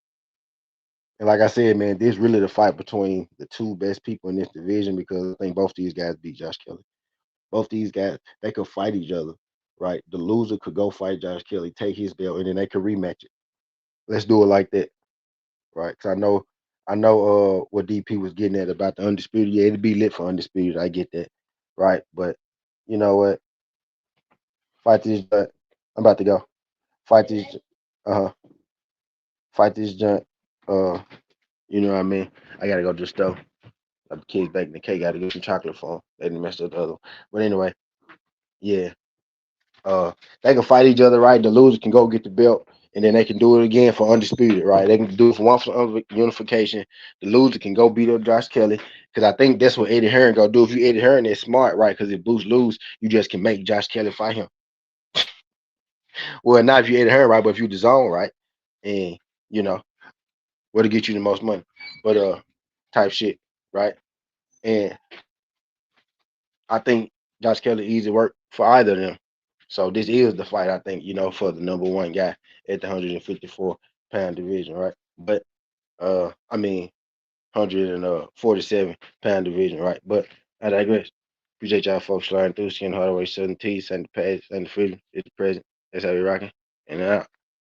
And like I said, man, this really the fight between the two best people in this division because I think both these guys beat Josh Kelly. Both these guys, they could fight each other, right? The loser could go fight Josh Kelly, take his belt, and then they could rematch it. Let's do it like that, right? Because I know what DP was getting at about the undisputed. Yeah, it'd be lit for undisputed. I get that, right? But you know what? Fight this. I'm about to go. Fight this. Uh huh. Fight this junk. Uh, you know what I mean? I gotta go to the store. The kids baking the cake. Gotta get some chocolate for 'em. They didn't mess up the other one. But anyway, yeah. Uh, they can fight each other, right? The loser can go get the belt, and then they can do it again for undisputed, right? They can do it for one for unification. The loser can go beat up Josh Kelly because I think that's what Eddie Hearn gonna do. If you Eddie Hearn, it's smart, right? Because if Boost lose, you just can make Josh Kelly fight him. Well, not if you Eddie Hearn, right? But if you the zone, right? And you know what'll get you the most money, but type shit, right? And I think Josh Kelly easy work for either of them. So this is the fight I think for the number one guy at the 154-pound division, right? But I mean 147-pound division, right? But I digress. Appreciate y'all folks sliding through, seeing Hardaway, Southern T, Saint Paz, Saint Freedom is the present. That's how we rocking. And out.